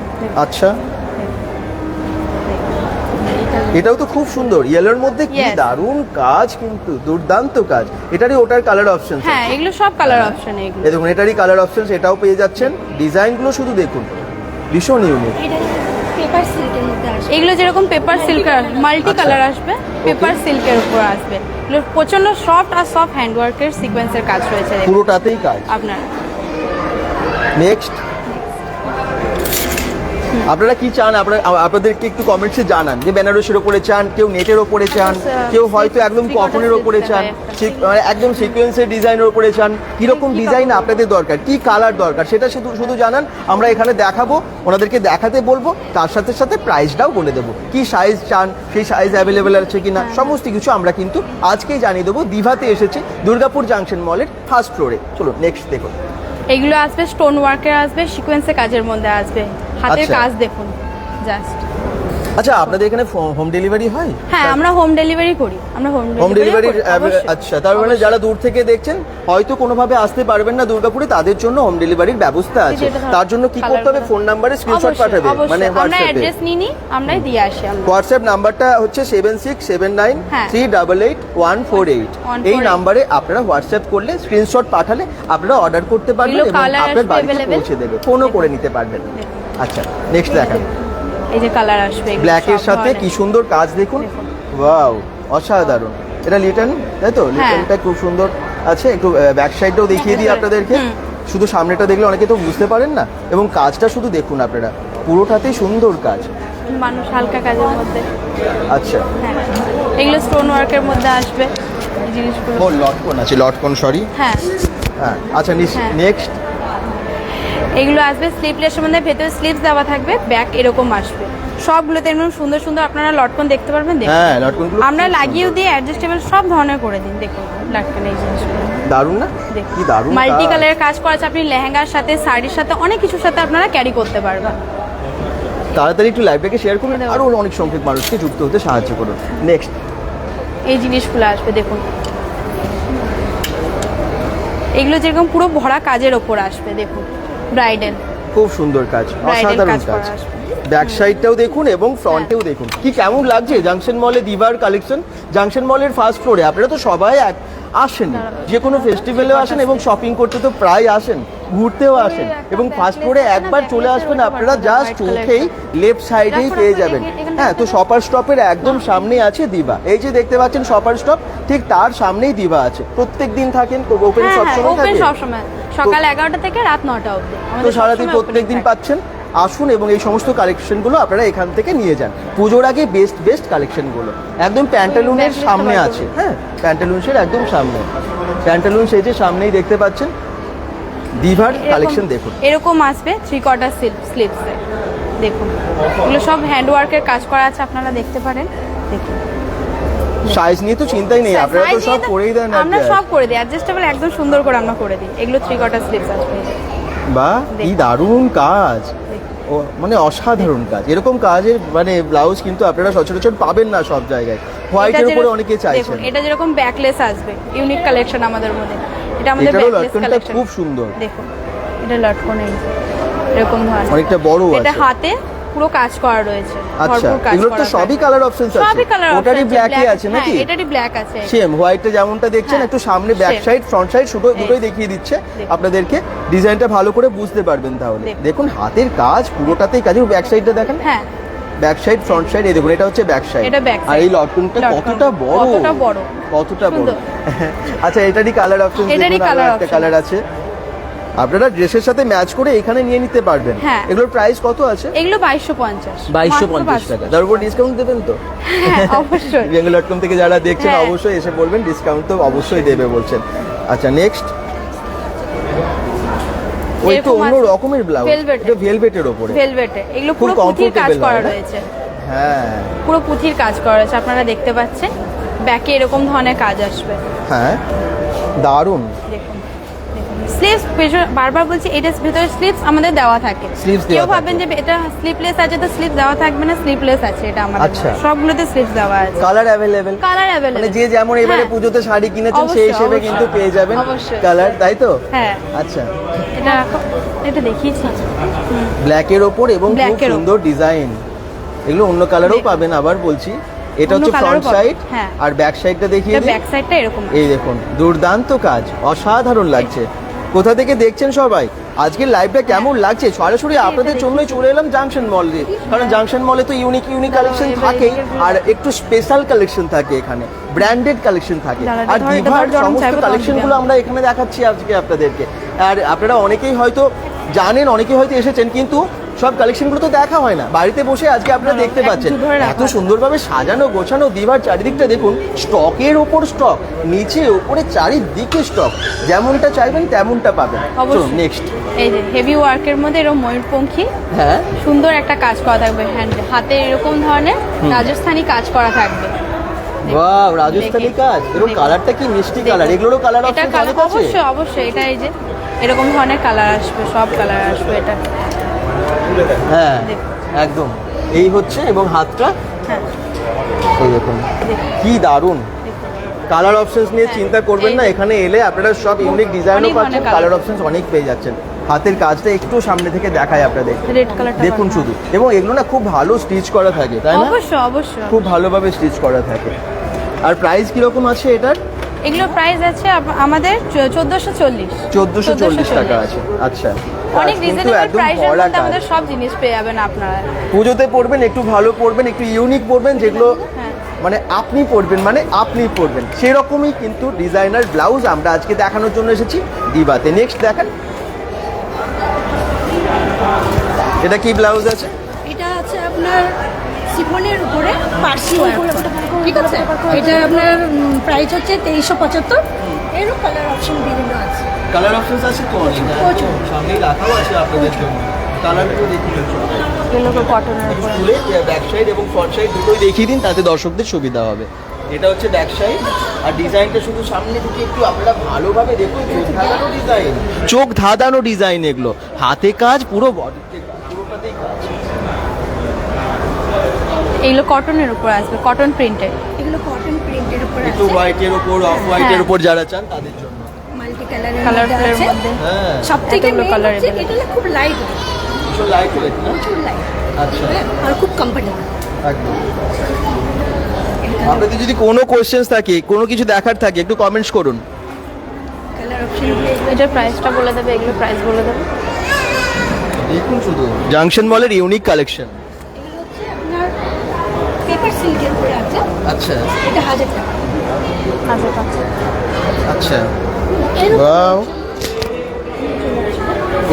আচ্ছা এটাও তো খুব সুন্দর, ইয়েলোর মধ্যে কি Yes. দারুণ কাজ, কিন্তু দুর্দান্ত কাজ। এটারই ওটার কালার অপশন। হ্যাঁ, এগুলো সব কালার অপশন। এগুলো এই দেখুন এটারই কালার অপশন, এটাও পেয়ে যাচ্ছেন। ডিজাইনগুলো শুধু দেখুন, ভীষণ ইউনিক। এটা পেপার সিল্কের মধ্যে আসবে। এগুলো যেরকম পেপার সিল্ক মাল্টি আচ্ছা। কালার আসবে, পেপার সিল্কের উপর আসবে। এগুলো প্রচন্ড সফট আর সফট হ্যান্ডওয়ার্কের সিকোয়েন্সের কাজ রয়েছে দেখুন পুরোটাতেই কাজ। আপনার। নেক্সট আপনারা কি চান, আপনাদেরকে একটু কমেন্টসে জানান যে বেনারসির ওপরে চান, কেউ নেটের ওপরে চান, কেউ হয়তো একদম কটনের ওপরে চান, মানে একদম সিকোয়েন্সের ডিজাইনের ওপরে চান, কিরকম ডিজাইন আপনাদের দরকার, কি কালার দরকার সেটা শুধু শুধু জানান। আমরা এখানে দেখাবো, ওনাদেরকে দেখাতে বলবো, তার সাথে সাথে প্রাইসটাও বলে দেবো। কি সাইজ চান, সেই সাইজ অ্যাভেলেবেল আছে কিনা, সমস্ত কিছু আমরা কিন্তু আজকেই জানিয়ে দেবো। দিভাতে এসেছে, দুর্গাপুর জাংশন মলের ফার্স্ট ফ্লোরে। চলো নেক্সট দেখুন। এগুলো আসবে স্টোন ওয়ার্কের আসবে, সিকোয়েন্সের কাজের মধ্যে আসবে, হাতের আচ্ছা। কাজ দেখুন জাস্ট। আচ্ছা আপনাদের এখানে হোম ডেলিভারি হয়? হ্যাঁ, আমরা হোম ডেলিভারি করি, আমরা হোম ডেলিভারি। অবশ্যই। আচ্ছা তার মানে যারা দূর থেকে দেখছেন হয়তো কোনোভাবে আসতে পারবেন না দুর্গাপুরে, তাদের জন্য হোম ডেলিভারির ব্যবস্থা আছে। যেটা ধরো তার জন্য কি করতে হবে? colour ফোন নাম্বারে স্ক্রিনশট অবশ্যই, পাঠাবে, অবশ্যই। মানে আমরা হোয়াটসঅ্যাপে। অ্যাড্রেস নিই, আমরাই দিয়ে আসি। আমরা হোয়াটসঅ্যাপ নাম্বারটা হচ্ছে 7679388148। এই 148 নাম্বারে আপনারা হোয়াটসঅ্যাপ করলে স্ক্রিনশট পাঠালে আপনারা অর্ডার করতে পারবেন এগুলো এবং colour আপনার আসবে বাড়িতে available। পৌঁছে দেবে, ফোনও করে নিতে পারবেন। আচ্ছা নেক্সট দেখান। এই যে কালার আসবে, এগুলো ব্ল্যাকের সব সাথে ধরনের। কি সুন্দর কাজ দেখুন, ওয়াও অসাধারণ। এটা লিটন তাই তো? লিটনটা খুব সুন্দর আছে। একটু ব্যাক সাইডটাও দেখিয়ে দিই আপনাদেরকে। শুধু সামনেটা দেখলে অনেকে তো বুঝতে পারেন না, এবং কাজটা শুধু দেখুন আপনারা, পুরোটাতেই সুন্দর কাজ। মানুষ হালকা কাজের মধ্যে। আচ্ছা হ্যাঁ, এগুলো স্টোন ওয়ার্কের মধ্যে আসবে এই জিনিসগুলো। ও লটকন আছে, লটকন সরি। হ্যাঁ, হ্যাঁ আচ্ছা হ্যাঁ। নেক্সট। এগুলো আসবে স্লিপলেসের মধ্যে, ভেতরে স্লিপস দেওয়া থাকবে, ব্যাক এরকম আসবে। সবগুলোতে এরকম সুন্দর সুন্দর আপনারা লটকন দেখতে পারবেন। দেখুন হ্যাঁ লটকনগুলো আমরা লাগিয়েও দিয়ে অ্যাডজাস্টেবল সব ধরনের করে দিন। দেখুন লটকন এই জিনিসগুলো দারুণ না? দেখুন কি দারুণ মাল্টি কাজ। কালারের কাজ করা আছে, আপনি লেহেঙ্গার সাথে, শাড়ির সাথে, অনেক কিছুর সাথে আপনারা ক্যারি করতে পারবেন। তাড়াতাড়ি একটু লাইভটাকে শেয়ার করুন, আরো অনেক সংখ্যক মানুষকে যুক্ত হতে সাহায্য করুন। নেক্সট এই জিনিসগুলো আসবে দেখুন, এগুলো যেরকম পুরো ভরা কাজের ওপর আসবে। দেখুন ব্রাইডাল খুব সুন্দর কাজ, অসাধারণ কাজ করা কাজ। আসবে। ব্যাক সাইডটাও দেখুন এবং ফ্রন্টেও দেখুন কি কেমন লাগছে জাংশন মলে দিবার কালেকশন। জাংশন মলের ফার্স্ট ফ্লোরে আপনারা তো সবাই আসেন, যে কোনো ফেস্টিভ্যালেও আসেন এবং শপিং করতে তো প্রায় আসেন, ঘুরতেও আসেন এবং ফার্স্ট ফ্লোরে একবার চলে আসবেন আপনারা, জাস্ট উঠেই লেফট সাইডেই পেয়ে যাবেন। হ্যাঁ, তো শপার স্টপের একদম সামনেই আছে দিবা। এই যে দেখতে পাচ্ছেন শপার স্টপ, ঠিক তার সামনেই দিবা আছে। প্রত্যেক দিন থাকেন ওপেন সবসময় ওপেন থাকে? সবসময়, সকাল 11টা থেকে রাত 9টা অবধি। তো সারাদিন প্রত্যেক দিন পাচ্ছেন। আসুন এবং এই সমস্ত কালেকশনগুলো আপনারা এখান থেকে নিয়ে যান। পুজোর আগে বেস্ট কালেকশনগুলো একদম প্যান্টালুনের সামনে আছে। হ্যাঁ, প্যান্টালুন্সের একদম সামনে, প্যান্টালুন্স এই যে সামনেই দেখতে পাচ্ছেন। দিভার কালেকশন দেখুন, এরকম আসবে 3/4 স্লিভস দেখুন। এগুলো সব হ্যান্ডওয়ার্কের কাজ করা আছে, আপনারা দেখতে পারেন। দেখুন সাইজ নিয়ে তো চিন্তাই নেই, আপনারা তো সব করেই দেন। আমরা সব করে দিই, অ্যাডজাস্টেবল একদম সুন্দর করে আমরা করে দিই। এগুলো 3/4 স্লিভস আসবে। বাহ, কি দারুণ কাজ, ও মানে অসাধারণ কাজ। এরকম কাজের মানে ব্লাউজ কিন্তু আপনারা সচরাচর পাবেন না সব জায়গায়। হোয়াইটের উপরে অনেকে চাইছেন। এটা যেরকম ব্যাকলেস আসবে, ইউনিক কালেকশন আমাদের মধ্যে। এটা আমাদের এটারও ব্যাকলেস লটকনটা কালেকশন খুব সুন্দর। দেখুন এটা লটকন এরকম ধরনের অনেকটা বড় আছে। এটা হাতে পুরো কাজ করা রয়েছে। আচ্ছা, ভরপুর কাজ এগুলো তো করা সবই থাকে। কালার অপশনস আছে। সবই কালার অপশন। ওটারই ব্ল্যাকই আছে নাকি? হ্যাঁ, এটারই ব্ল্যাক আছে। সেম হোয়াইটে যেমনটা দেখছেন, হ্যাঁ, একটু সামনে back same. Side front side দুটোই দেখিয়ে দিচ্ছে আপনাদেরকে। ডিজাইনটা ভালো করে বুঝতে পারবেন তাহলে। দেখুন হাতের কাজ পুরোটাতেই কাজ। ব্যাক সাইডটা দেখেন, হ্যাঁ, ব্যাক সাইড ফ্রন্ট সাইড এই দেখুন, এটা হচ্ছে ব্যাক সাইড। এটা back আর side। এই লটকনটা কতটা বড়, কতটা বড়, কতটা বড়। সুন্দর। আচ্ছা, এটারই কালার অপশন, এটারই colour একটা option কালার আছে। আপনারা ড্রেসের সাথে ম্যাচ করে এখানে নিয়ে নিতে পারবেন। হ্যাঁ। এগুলোর প্রাইস কত আছে? এগুলো 2250 2250 টাকা। তার উপর ডিসকাউন্ট দেবেন তো? হ্যাঁ, অবশ্যই। বেঙ্গল.com থেকে যারা দেখছেন হ্যাঁ। অবশ্যই এসে বলবেন, ডিসকাউন্ট তো অবশ্যই দেবে বলছেন। আচ্ছা, নেক্সট ওই তো এরকম অন্য আছে রকমের ব্লাউজ, velvet এটা ভেলভেটের উপরে। ভেলভেটে এগুলো খুব পুরো পুঁথির কাজ comfortable করা হয় না? রয়েছে। হ্যাঁ পুরো পুঁথির কাজ করা রয়েছে, আপনারা দেখতে পাচ্ছেন। ব্যাকে এরকম ধরনের কাজ আসবে। হ্যাঁ, দারুণ। দেখুন স্লিভস, বারবার বলছি এটার ভিতরে স্লিভস আমাদের দেওয়া থাকে। Sleeves দেওয়া কেউ ভাবেন যে এটা স্লিভলেস আছে তো স্লিভ দেওয়া থাকবে না, স্লিভলেস আছে এটা আমাদের। আচ্ছা। সবগুলোতে স্লিভস দেওয়া আছে। কালার অ্যাভেলেবেল, কালার মানে অ্যাভেলেবল। যে যেমন এবারে পুজোতে শাড়ি কিনেছেন সেই অবশ্যই, হিসেবে অবশ্যই। কিন্তু পেয়ে যাবেন অবশ্যই। কালার, তাই তো? হ্যাঁ, আচ্ছা, এটা দেখিয়েছি। ব্ল্যাকের ওপর এবং খুব Black এর সুন্দর ডিজাইন। এগুলো অন্য কালারও পাবেন, আবার বলছি। এটা অন্য হচ্ছে colour ও ফ্রন্ট পাবেন, সাইড, হ্যাঁ। আর ব্যাক সাইডটা দেখিয়ে দিন। ব্যাক সাইডটা এরকম। এই দেখুন, দুর্দান্ত কাজ, অসাধারণ লাগছে। কোথা থেকে দেখছেন সবাই? আজকের লাইভটা কেমন লাগছে? সরাসরি আপনাদের জন্যই চলে এলাম জাংশন মলে, কারণ জাংশন মলে তো ইউনিক কালেকশন থাকেই, আর একটু স্পেশাল কালেকশন থাকে এখানে, ব্র্যান্ডেড কালেকশন থাকে। আর দিভার সমস্ত কালেকশনগুলো আমরা এখানে দেখাচ্ছি আজকে আপনাদেরকে। আর আপনারা অনেকেই হয়তো জানেন, অনেকেই হয়তো এসেছেন, কিন্তু সব কালেকশনগুলো তো দেখা হয় না। বাড়িতে বসে আজকে আপনারা দেখতে পাচ্ছেন এত সুন্দরভাবে সাজানো গোছানো দিভার। চারিদিকটা দেখুন, স্টকের ওপর স্টক, নিচে উপরে চারিদিকে স্টক, যেমনটা চাইবেন তেমনটা পাবেন। চলুন নেক্সট। এই যে হেভি ওয়ার্কের মধ্যে এরকম ময়ূরপঙ্খী হ্যাঁ, সুন্দর একটা কাজ করা থাকবে। হাতে এরকম ধরনের রাজস্থানী কাজ করা থাকবে। ওয়াও, রাজস্থানী কাজ। এরকম কালারটা কি মিষ্টি কালার। এগুলোরও কালার এটা অপশন কালার অনেক আছে। অবশ্যই অবশ্যই। এটা এই যে এরকম ধরনের কালার আসবে, সব কালার আসবে এটা। হ্যাঁ, একদম এই হচ্ছে। এবং হাতটা হ্যাঁ, এই দেখুন, কি দারুণ কালার অপশনস নিয়ে চিন্তা করবেন না। এখানে এলে আপনারা সব ইউনিক ডিজাইনও অনেক পাচ্ছেন, ধরনের কালার অপশনস অনেক পেয়ে যাচ্ছেন। হাতের কাজটা একটু সামনে থেকে দেখায় আপনাদের, রেড কালারটা দেখুন শুধু। এবং এগুলো না খুব ভালো স্টিচ করা থাকে, তাই না? অবশ্যই অবশ্যই। খুব ভালোভাবে স্টিচ করা থাকে। আর প্রাইস কিরকম আছে এটার? এগুলোর প্রাইস আছে আমাদের 1440 1440 টাকা আছে। আচ্ছা, অনেক কিন্তু রিজনেবল একদম প্রাইসের ভরা মধ্যে কাজ। আমাদের সব জিনিস পেয়ে যাবেন আপনারা। পুজোতে পরবেন, একটু ভালো পরবেন, একটু ইউনিক পরবেন, যেগুলো হ্যাঁ। মানে আপনি পরবেন, মানে আপনি পরবেন সেরকমই কিন্তু ডিজাইনার ব্লাউজ আমরা আজকে দেখানোর জন্য এসেছি দিবাতে। নেক্সট দেখেন, এটা কি ব্লাউজ আছে? এটা আছে আপনার সিফনের উপরে পার্সি ওয়ার্ক, ঠিক আছে? এটা আপনার প্রাইস হচ্ছে 2375। এরও কালার অপশন বিভিন্ন আছে। কালার অপশনস আছে তো অনেক, প্রচুর। সামনেই রাখাও আছে আপনাদের জন্য। কালারগুলো দেখিয়ে দিন, এগুলো কটনের উপরে। খুলে ব্যাক সাইড এবং ফ্রন্ট সাইড দুটোই দেখিয়ে দিন, তাতে দর্শকদের সুবিধা হবে। এটা হচ্ছে ব্যাক সাইড, আর ডিজাইনটা শুধু সামনে থেকে একটু আপনারা ভালোভাবে দেখুন। চোখ ধাঁধানো ডিজাইন, চোখ ধাঁধানো ডিজাইন। এগুলো হাতে কাজ, পুরো বডিতে কাজ, পুরোটাতেই কাজ। এগুলো কটনের উপর আসবে, কটন প্রিন্টেড। এগুলো কটন প্রিন্টের উপরে একটু আছে, হোয়াইটের উপর, অফ হোয়াইটের উপর যারা চান তাদের জন্য। মাল্টি কালারের কালারফুলের মধ্যে আছে। মধ্যে হ্যাঁ, সবথেকে এতগুলো মেইন colour হচ্ছে available। এটা না খুব লাইট, ভীষণ লাইট ওয়েট না? প্রচুর লাইট আচ্ছা, আর খুব কমফোর্টেবল। একদম। আপনাদের যদি কোনো কোয়েশ্চেন্স থাকে, কোনো কিছু দেখার থাকে, একটু কমেন্টস করুন। কালার অপশন এটার প্রাইসটা বলে দেবে, এগুলো প্রাইস বলে দেবে। দেখুন শুধু জাংশন মলের ইউনিক কালেকশন। এগুলো হচ্ছে আপনার পেপার সিল্কের উপরে আছে, আচ্ছা এটা 1000 টাকা। আচ্ছা, এরকম ওয়াও,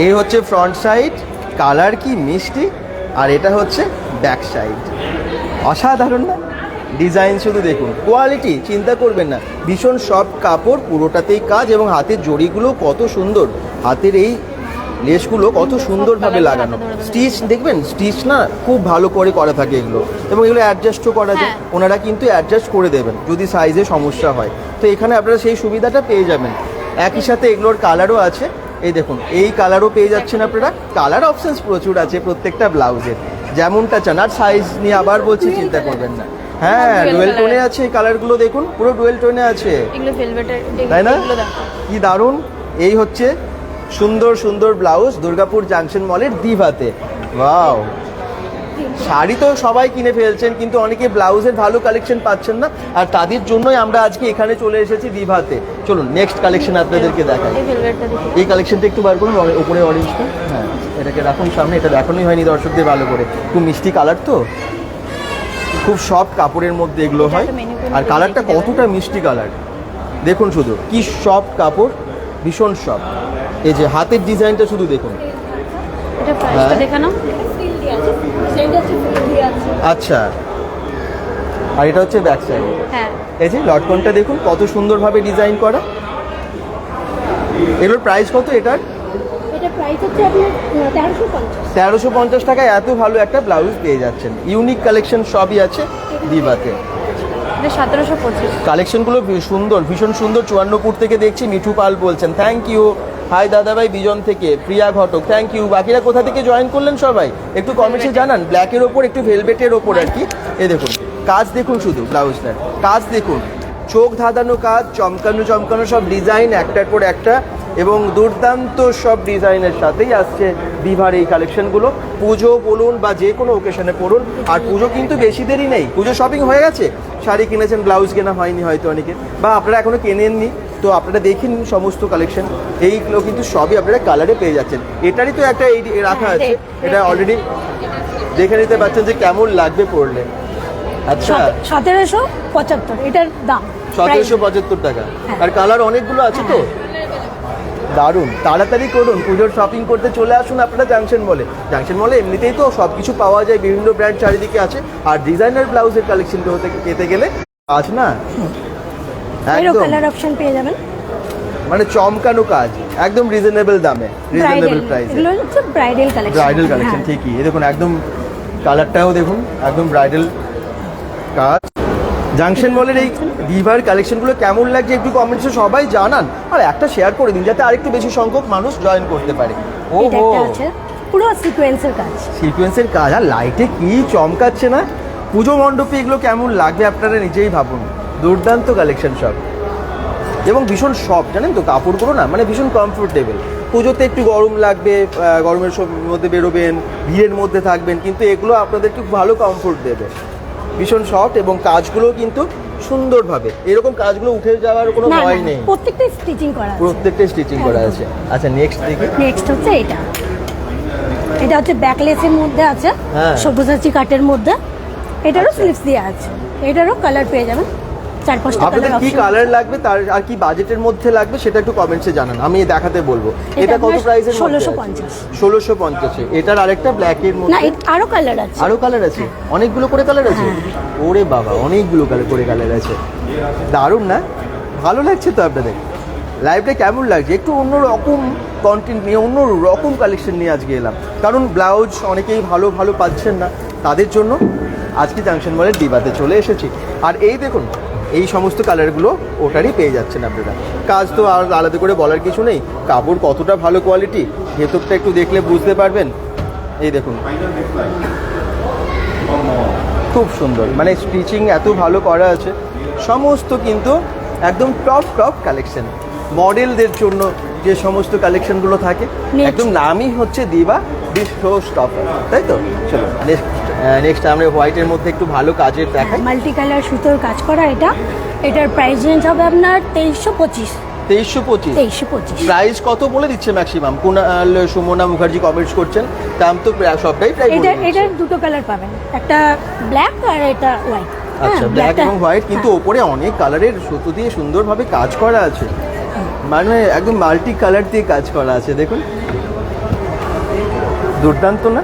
এই হচ্ছে ফ্রন্ট সাইড, কালার কি মিষ্টি, আর এটা হচ্ছে ব্যাক সাইড। অসাধারণ না? ডিজাইন শুধু দেখুন, কোয়ালিটি চিন্তা করবেন না, ভীষণ সফট কাপড়, পুরোটাতেই কাজ, এবং হাতের জড়িগুলো কত সুন্দর, হাতের এই লেসগুলো কত সুন্দরভাবে লাগানো, স্টিচ দেখবেন, স্টিচ না খুব ভালো করে করা থাকে এগুলো, এবং এগুলো অ্যাডজাস্টও করা যায়, ওনারা কিন্তু অ্যাডজাস্ট করে দেবেন যদি সাইজে সমস্যা হয়। তো এখানে আপনারা সেই সুবিধাটা পেয়ে যাবেন। একই সাথে এগুলোর কালারও আছে, এই দেখুন এই কালারও পেয়ে যাচ্ছেন আপনারা। কালার অপশনস প্রচুর আছে প্রত্যেকটা ব্লাউজের, যেমনটা চান। আর সাইজ নিয়ে আবার বলছি, চিন্তা করবেন না। হ্যাঁ, ডুয়েল টোনে আছে এই কালারগুলো, দেখুন পুরো ডুয়েল টোনে আছে, এগুলো ভেলভেটের, তাই না? এগুলো দেখো কি দারুণ! এই হচ্ছে সুন্দর সুন্দর ব্লাউজ দুর্গাপুর জাংশন মলের দিভাতে। ওয়াও, শাড়ি তো সবাই কিনে ফেলছেন, কিন্তু অনেকে ব্লাউজের ভালো কালেকশন পাচ্ছেন না, আর তাদের জন্যই আমরা আজকে এখানে চলে এসেছি দিভাতে। চলুন নেক্সট কালেকশন আপনাদেরকে দেখাই। এই ভেলভেটটা দেখি। এই কালেকশনটা একটু বার করুন, উপরে অরেঞ্জটা। হ্যাঁ, এটাকে রাখুন সামনে, এটা দেখানোই হয়নি দর্শকদের ভালো করে। খুব মিষ্টি কালার তো, খুব সফট কাপড়ের মধ্যে এগুলো হয়, আর কালারটা কতটা মিষ্টি কালার দেখুন শুধু, কি সফট কাপড়, ভীষণ সফট। এই যে হাতের ডিজাইনটা শুধু দেখুন। এটা প্রাইসটা দেখে নাও। সিল দিয়ে আছে, সেন্টার আছে, ফুল দিয়ে আছে। আচ্ছা, আর এটা হচ্ছে ব্যাক সাইড। হ্যাঁ, এই যে লটকনটা দেখুন কত সুন্দরভাবে ডিজাইন করা। এগুলোর প্রাইস কত এটার? এটা প্রাইস হচ্ছে আপনার 1350। 1350 টাকায় এত ভালো একটা ব্লাউজ পেয়ে যাচ্ছেন। ইউনিক কালেকশন সবই আছে দিভাতে। এটা 1725। কালেকশনগুলো সুন্দর, ভীষণ সুন্দর। চুয়ান্নপুর থেকে দেখছি মিঠু পাল বলছেন, থ্যাংক ইউ। হাই দাদাভাই বিজন থেকে, প্রিয়া ঘটক, থ্যাংক ইউ। বাকিরা কোথা থেকে জয়েন করলেন সবাই একটু কমেন্টসে জানান। ব্ল্যাকের ওপর একটু ভেলভেটের ওপর আর কি। এই দেখুন কাজ দেখুন শুধু, ব্লাউজটার কাজ দেখুন, চোখ ধাঁধানো কাজ, চমকানো চমকানো সব ডিজাইন একটার পর একটা, এবং দুর্দান্ত সব ডিজাইনের সাথেই আসছে দিভার এই কালেকশনগুলো। পুজো বলুন বা যে কোনো ওকেশনে পড়ুন, আর পুজো কিন্তু বেশি দেরি নেই, পুজো শপিং হয়ে গেছে, শাড়ি কিনেছেন, ব্লাউজ কেনা হয়নি হয়তো অনেকে, বা আপনারা এখনও কেনেননি, তো আপনারা দেখে নিন সমস্ত কালেকশন। এইগুলো কিন্তু সবই আপনারা কালারে পেয়ে যাচ্ছেন। এটারই তো একটা এই রাখা আছে, এটা অলরেডি দেখে নিতে পারছেন যে কেমন লাগবে পড়লে। আচ্ছা, 1775 এটার দাম, 1775 টাকা। আর কালার অনেকগুলো আছে তো, দারুণ। তাড়াতাড়ি করুন, পুজোর শপিং করতে চলে আসুন আপনারা জাংশন মলে। জাংশন মলে এমনিতেই তো সব কিছু পাওয়া যায়, বিভিন্ন ব্র্যান্ড চারিদিকে আছে, আর ডিজাইনার ব্লাউজের কালেকশন পেতে গেলে আজ না এরও একদম, কালার অপশন পেয়ে যাবেন, মানে চমকানো কাজ, একদম রিজনেবল দামে, রিজনেবল প্রাইসে। এগুলো হচ্ছে ব্রাইডাল কালেকশন। ব্রাইডাল কালেকশন, ঠিকই। এই দেখুন একদম কালারটাও দেখুন, একদম ব্রাইডাল কাজ। জাংশন মলের এই দিভার কালেকশনগুলো কেমন লাগছে একটু কমেন্টসে সবাই জানান, আর একটা শেয়ার করে দিন যাতে আরেকটু বেশি সংখ্যক মানুষ জয়েন করতে পারে। এটা একটা আছে পুরো সিকোয়েন্সের কাজ, সিকোয়েন্সের কাজ, আর লাইটে কি চমকাচ্ছে না! পুজো মণ্ডপে এগুলো কেমন লাগবে আপনারা নিজেই ভাবুন। দুর্দান্ত কালেকশন সব, এবং ভীষণ সফট, জানেন তো কাপড়গুলো না, মানে ভীষণ কমফোর্টেবল। পুজোতে একটু গরম লাগবে, গরমের মধ্যে বেরোবেন, ভিড়ের মধ্যে থাকবেন, কিন্তু এগুলো আপনাদের একটু ভালো কমফোর্ট দেবে। ভীষণ সফট, এবং কাজগুলো কিন্তু সুন্দরভাবে, এরকম কাজগুলো উঠে যাওয়ার কোনো ভয় নেই, প্রত্যেকটা স্টিচিং করা আছে, প্রত্যেকটা স্টিচিং করা আছে। আচ্ছা, নেক্সট দেখি। নেক্সট হচ্ছে এটা, এটা হচ্ছে ব্যাকলেসের মধ্যে আছে, হ্যাঁ। সবুজাচি কাটের মধ্যে, এটারও আচ্ছা। স্লিভস দেওয়া আছে, এটারও কালার পেয়ে যাবেন 4-5টা আপনাদের কালার কি অপশন। কালার লাগবে তার, আর কি বাজেটের মধ্যে লাগবে সেটা একটু কমেন্টসে জানান, আমি দেখাতে বলবো। এটা কত আপনার প্রাইসের মধ্যে? 1650। 1650। এটার আরেকটা ব্ল্যাকের না, মধ্যে আরো কালার আছে, আরো কালার আছে, অনেকগুলো করে কালার আছে। ওরে বাবা, অনেকগুলো করে কালার আছে, দারুণ না? ভালো লাগছে তো আপনাদের? লাইভটা কেমন লাগছে? একটু অন্য রকম কন্টেন্ট নিয়ে, অন্য রকম কালেকশন নিয়ে আজকে এলাম, কারণ ব্লাউজ অনেকেই ভালো ভালো পাচ্ছেন না, তাদের জন্য আজকে জাংশন মলের দিভাতে চলে এসেছি। আর এই দেখুন এই সমস্ত কালারগুলো ওটারই পেয়ে যাচ্ছেন আপনারা। কাজ তো আর আলাদা করে বলার কিছু নেই, কাপড় কতটা ভালো কোয়ালিটি, ভেতরটা একটু দেখলে বুঝতে পারবেন। এই দেখুন খুব সুন্দর, মানে স্টিচিং এত ভালো করা আছে, সমস্ত কিন্তু একদম টপ কালেকশন। মডেলদের জন্য যে সমস্ত কালেকশনগুলো থাকে, একদম নামই হচ্ছে দিভা শো স্টপার, তাই তো? চলো নেক্সট আমরা হোয়াইটের মধ্যে একটু ভালো কাজের দেখাই। মাল্টি কালার সুতোর কাজ করা এটা, এটার প্রাইস রেঞ্জ হবে আপনার 2325। 2325 প্রাইস কত বলে দিচ্ছে ম্যাক্সিমাম? কুনাল সুমনা মুখার্জি কমেন্টস করছেন, দাম তো সবটাই প্রায় এটার দুটো কালার পাবেন, একটা ব্ল্যাক আর এটা হোয়াইট। আচ্ছা, ব্ল্যাক এবং হোয়াইট, কিন্তু ওপরে অনেক কালারের সুতো দিয়ে সুন্দরভাবে কাজ করা আছে, মানে একদম মাল্টি কালার দিয়ে কাজ করা আছে, দেখুন দুর্দান্ত না?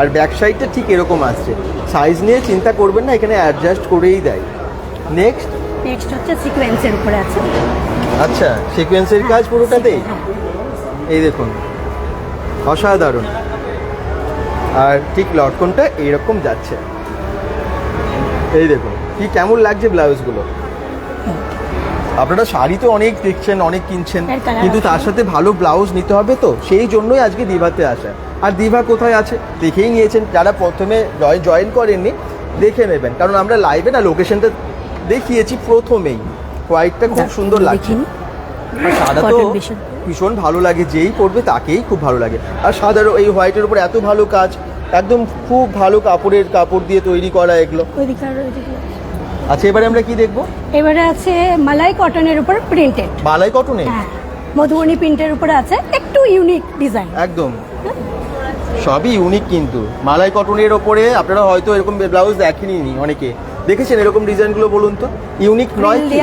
আর ব্যাক সাইডটা ঠিক এরকম আসছে, সাইজ নিয়ে চিন্তা করবেন না, এখানে অ্যাডজাস্ট করেই দেয়। নেক্সট হচ্ছে সিকোয়েন্সের উপরে আছে। আচ্ছা, সিকোয়েন্সের কাজ পুরোটাতেই, এই দেখুন অসাধারণ। আর ঠিক লটকনটা এইরকম যাচ্ছে, এই দেখুন কি কেমন লাগছে ব্লাউজগুলো। আপনারা শাড়ি তো অনেক দেখছেন, অনেক কিনছেন, কিন্তু তার সাথে ভালো ব্লাউজ নিতে হবে, তো সেই জন্যই আজকে দিভাতে আসা। আর দিভা কোথায় আছে দেখেই নিয়েছেন, যারা প্রথমে জয়েন করেননি দেখে নেবেন, কারণ আমরা লাইভে না লোকেশনটা দেখিয়েছি প্রথমেই। হোয়াইটটা খুব সুন্দর লাগছে, আর সাদা তো ভীষণ ভালো লাগে, যেই পরবে তাকেই খুব ভালো লাগে। আর সাদারও এই হোয়াইটের উপর এত ভালো কাজ, একদম খুব ভালো কাপড় দিয়ে তৈরি করা এগুলো। আচ্ছা, এবারে আমরা কি দেখবো? এবারে আছে মালাই কটনের উপর প্রিন্টেড। মালাই কটনে? হ্যাঁ, মধুবনী প্রিন্টের উপরে আছে, একটু ইউনিক ডিজাইন। একদম সবই ইউনিক, কিন্তু মালাই কটনের ওপরে আপনারা হয়তো এরকম ব্লাউজ দেখেননি, অনেকে দেখেছেন এরকম ডিজাইনগুলো, বলুন তো ইউনিক নয় কি?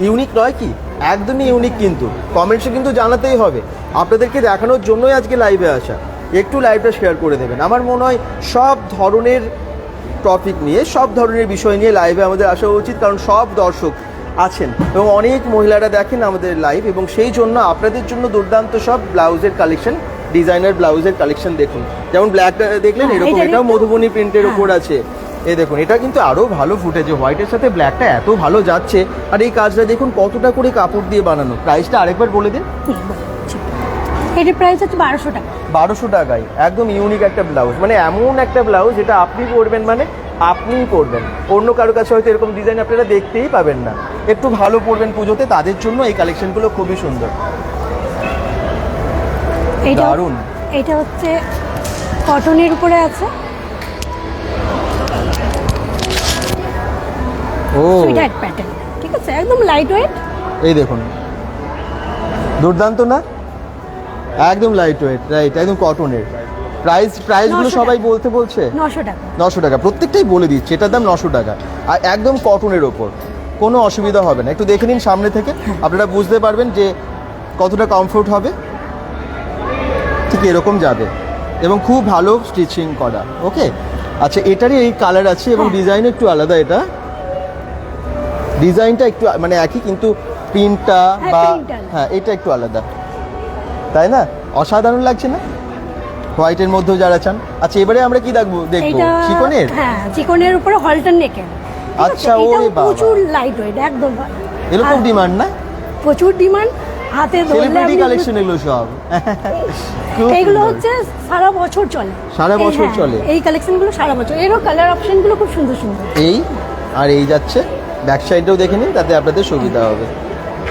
ইউনিক নয় কি? একদমই ইউনিক, কিন্তু কমেন্টসে কিন্তু জানাতেই হবে। আপনাদেরকে দেখানোর জন্যই আজকে লাইভে আসা, একটু লাইভটা শেয়ার করে দেবেন। আমার মনে হয় সব ধরনের টপিক নিয়ে, সব ধরনের বিষয় নিয়ে লাইভে আমাদের আসা উচিত, কারণ সব দর্শক আছেন এবং অনেক মহিলারা দেখেন আমাদের লাইভ, এবং সেই জন্য আপনাদের জন্য দুর্দান্ত সব ব্লাউজের কালেকশন, ডিজাইনার ব্লাউজের কালেকশন দেখুন। যেমন ব্ল্যাকটা দেখলেন, এরকম এটাও মধুবনী প্রিন্টের ওপর আছে, এই দেখুন এটা কিন্তু আরও ভালো ফুটেছে, হোয়াইটের সাথে ব্ল্যাকটা এত ভালো যাচ্ছে। আর এই কাজটা দেখুন কতটা করে কাপড় দিয়ে বানানো। প্রাইসটা আরেকবার বলে দিন। এটার প্রাইস হচ্ছে 1200 টাকা। 1200 টাকায় একদম ইউনিক একটা ব্লাউজ, মানে এমন একটা ব্লাউজ যেটা আপনি পরবেন মানে আপনিই পরবেন, অন্য কারো কাছে হয়তো এরকম ডিজাইন আপনারা দেখতেই পাবেন না। একটু ভালো পরবেন পুজোতে, তাদের জন্য এই কালেকশনগুলো খুবই সুন্দর, দারুণ। এটা হচ্ছে কটনের উপরে আছে, ও সুইটার প্যাটার্ন, ঠিক আছে, একদম লাইট ওয়েট। এই দেখুন দুর্দান্ত না? একদম লাইট ওয়েট, রাইট, একদম কটনের। প্রাইসগুলো সবাই বলছে 900 টাকা। 900 টাকা, প্রত্যেকটাই বলে দিচ্ছে এটার দাম 900 টাকা, আর একদম কটনের ওপর, কোনো অসুবিধা হবে না। একটু দেখে নিন সামনে থেকে, আপনারা বুঝতে পারবেন যে কতটা কমফোর্ট হবে। ঠিক এরকম যাবে, এবং খুব ভালো স্টিচিং করা। ওকে, আচ্ছা, এটারই এই কালার আছে এবং ডিজাইন একটু আলাদা। এটা ডিজাইনটা একটু মানে একই, কিন্তু প্রিন্টটা বা এটা একটু আলাদা, তাই না? অসাধারণ লাগছে না হোয়াইটের মধ্যেও যারা চান? আচ্ছা, এবারে আমরা কি দেখবো? চিকনের? হ্যাঁ, চিকনের উপরে হলটার নেকের। আচ্ছা, ওরে বাবা, প্রচুর লাইট ওয়েট, একদম এরকম ডিমান্ড না? প্রচুর ডিমান্ড, হাতে সেলিব্রিটি কালেকশন এগুলো সব। এইগুলো হচ্ছে সারা বছর চলে, সারা বছর চলে এই কালেকশনগুলো, সারা বছর। এরও কালার অপশনগুলো খুব সুন্দর সুন্দর। এই আর এই যাচ্ছে ব্যাক সাইডেও দেখে নিন, তাতে আপনাদের সুবিধা হবে।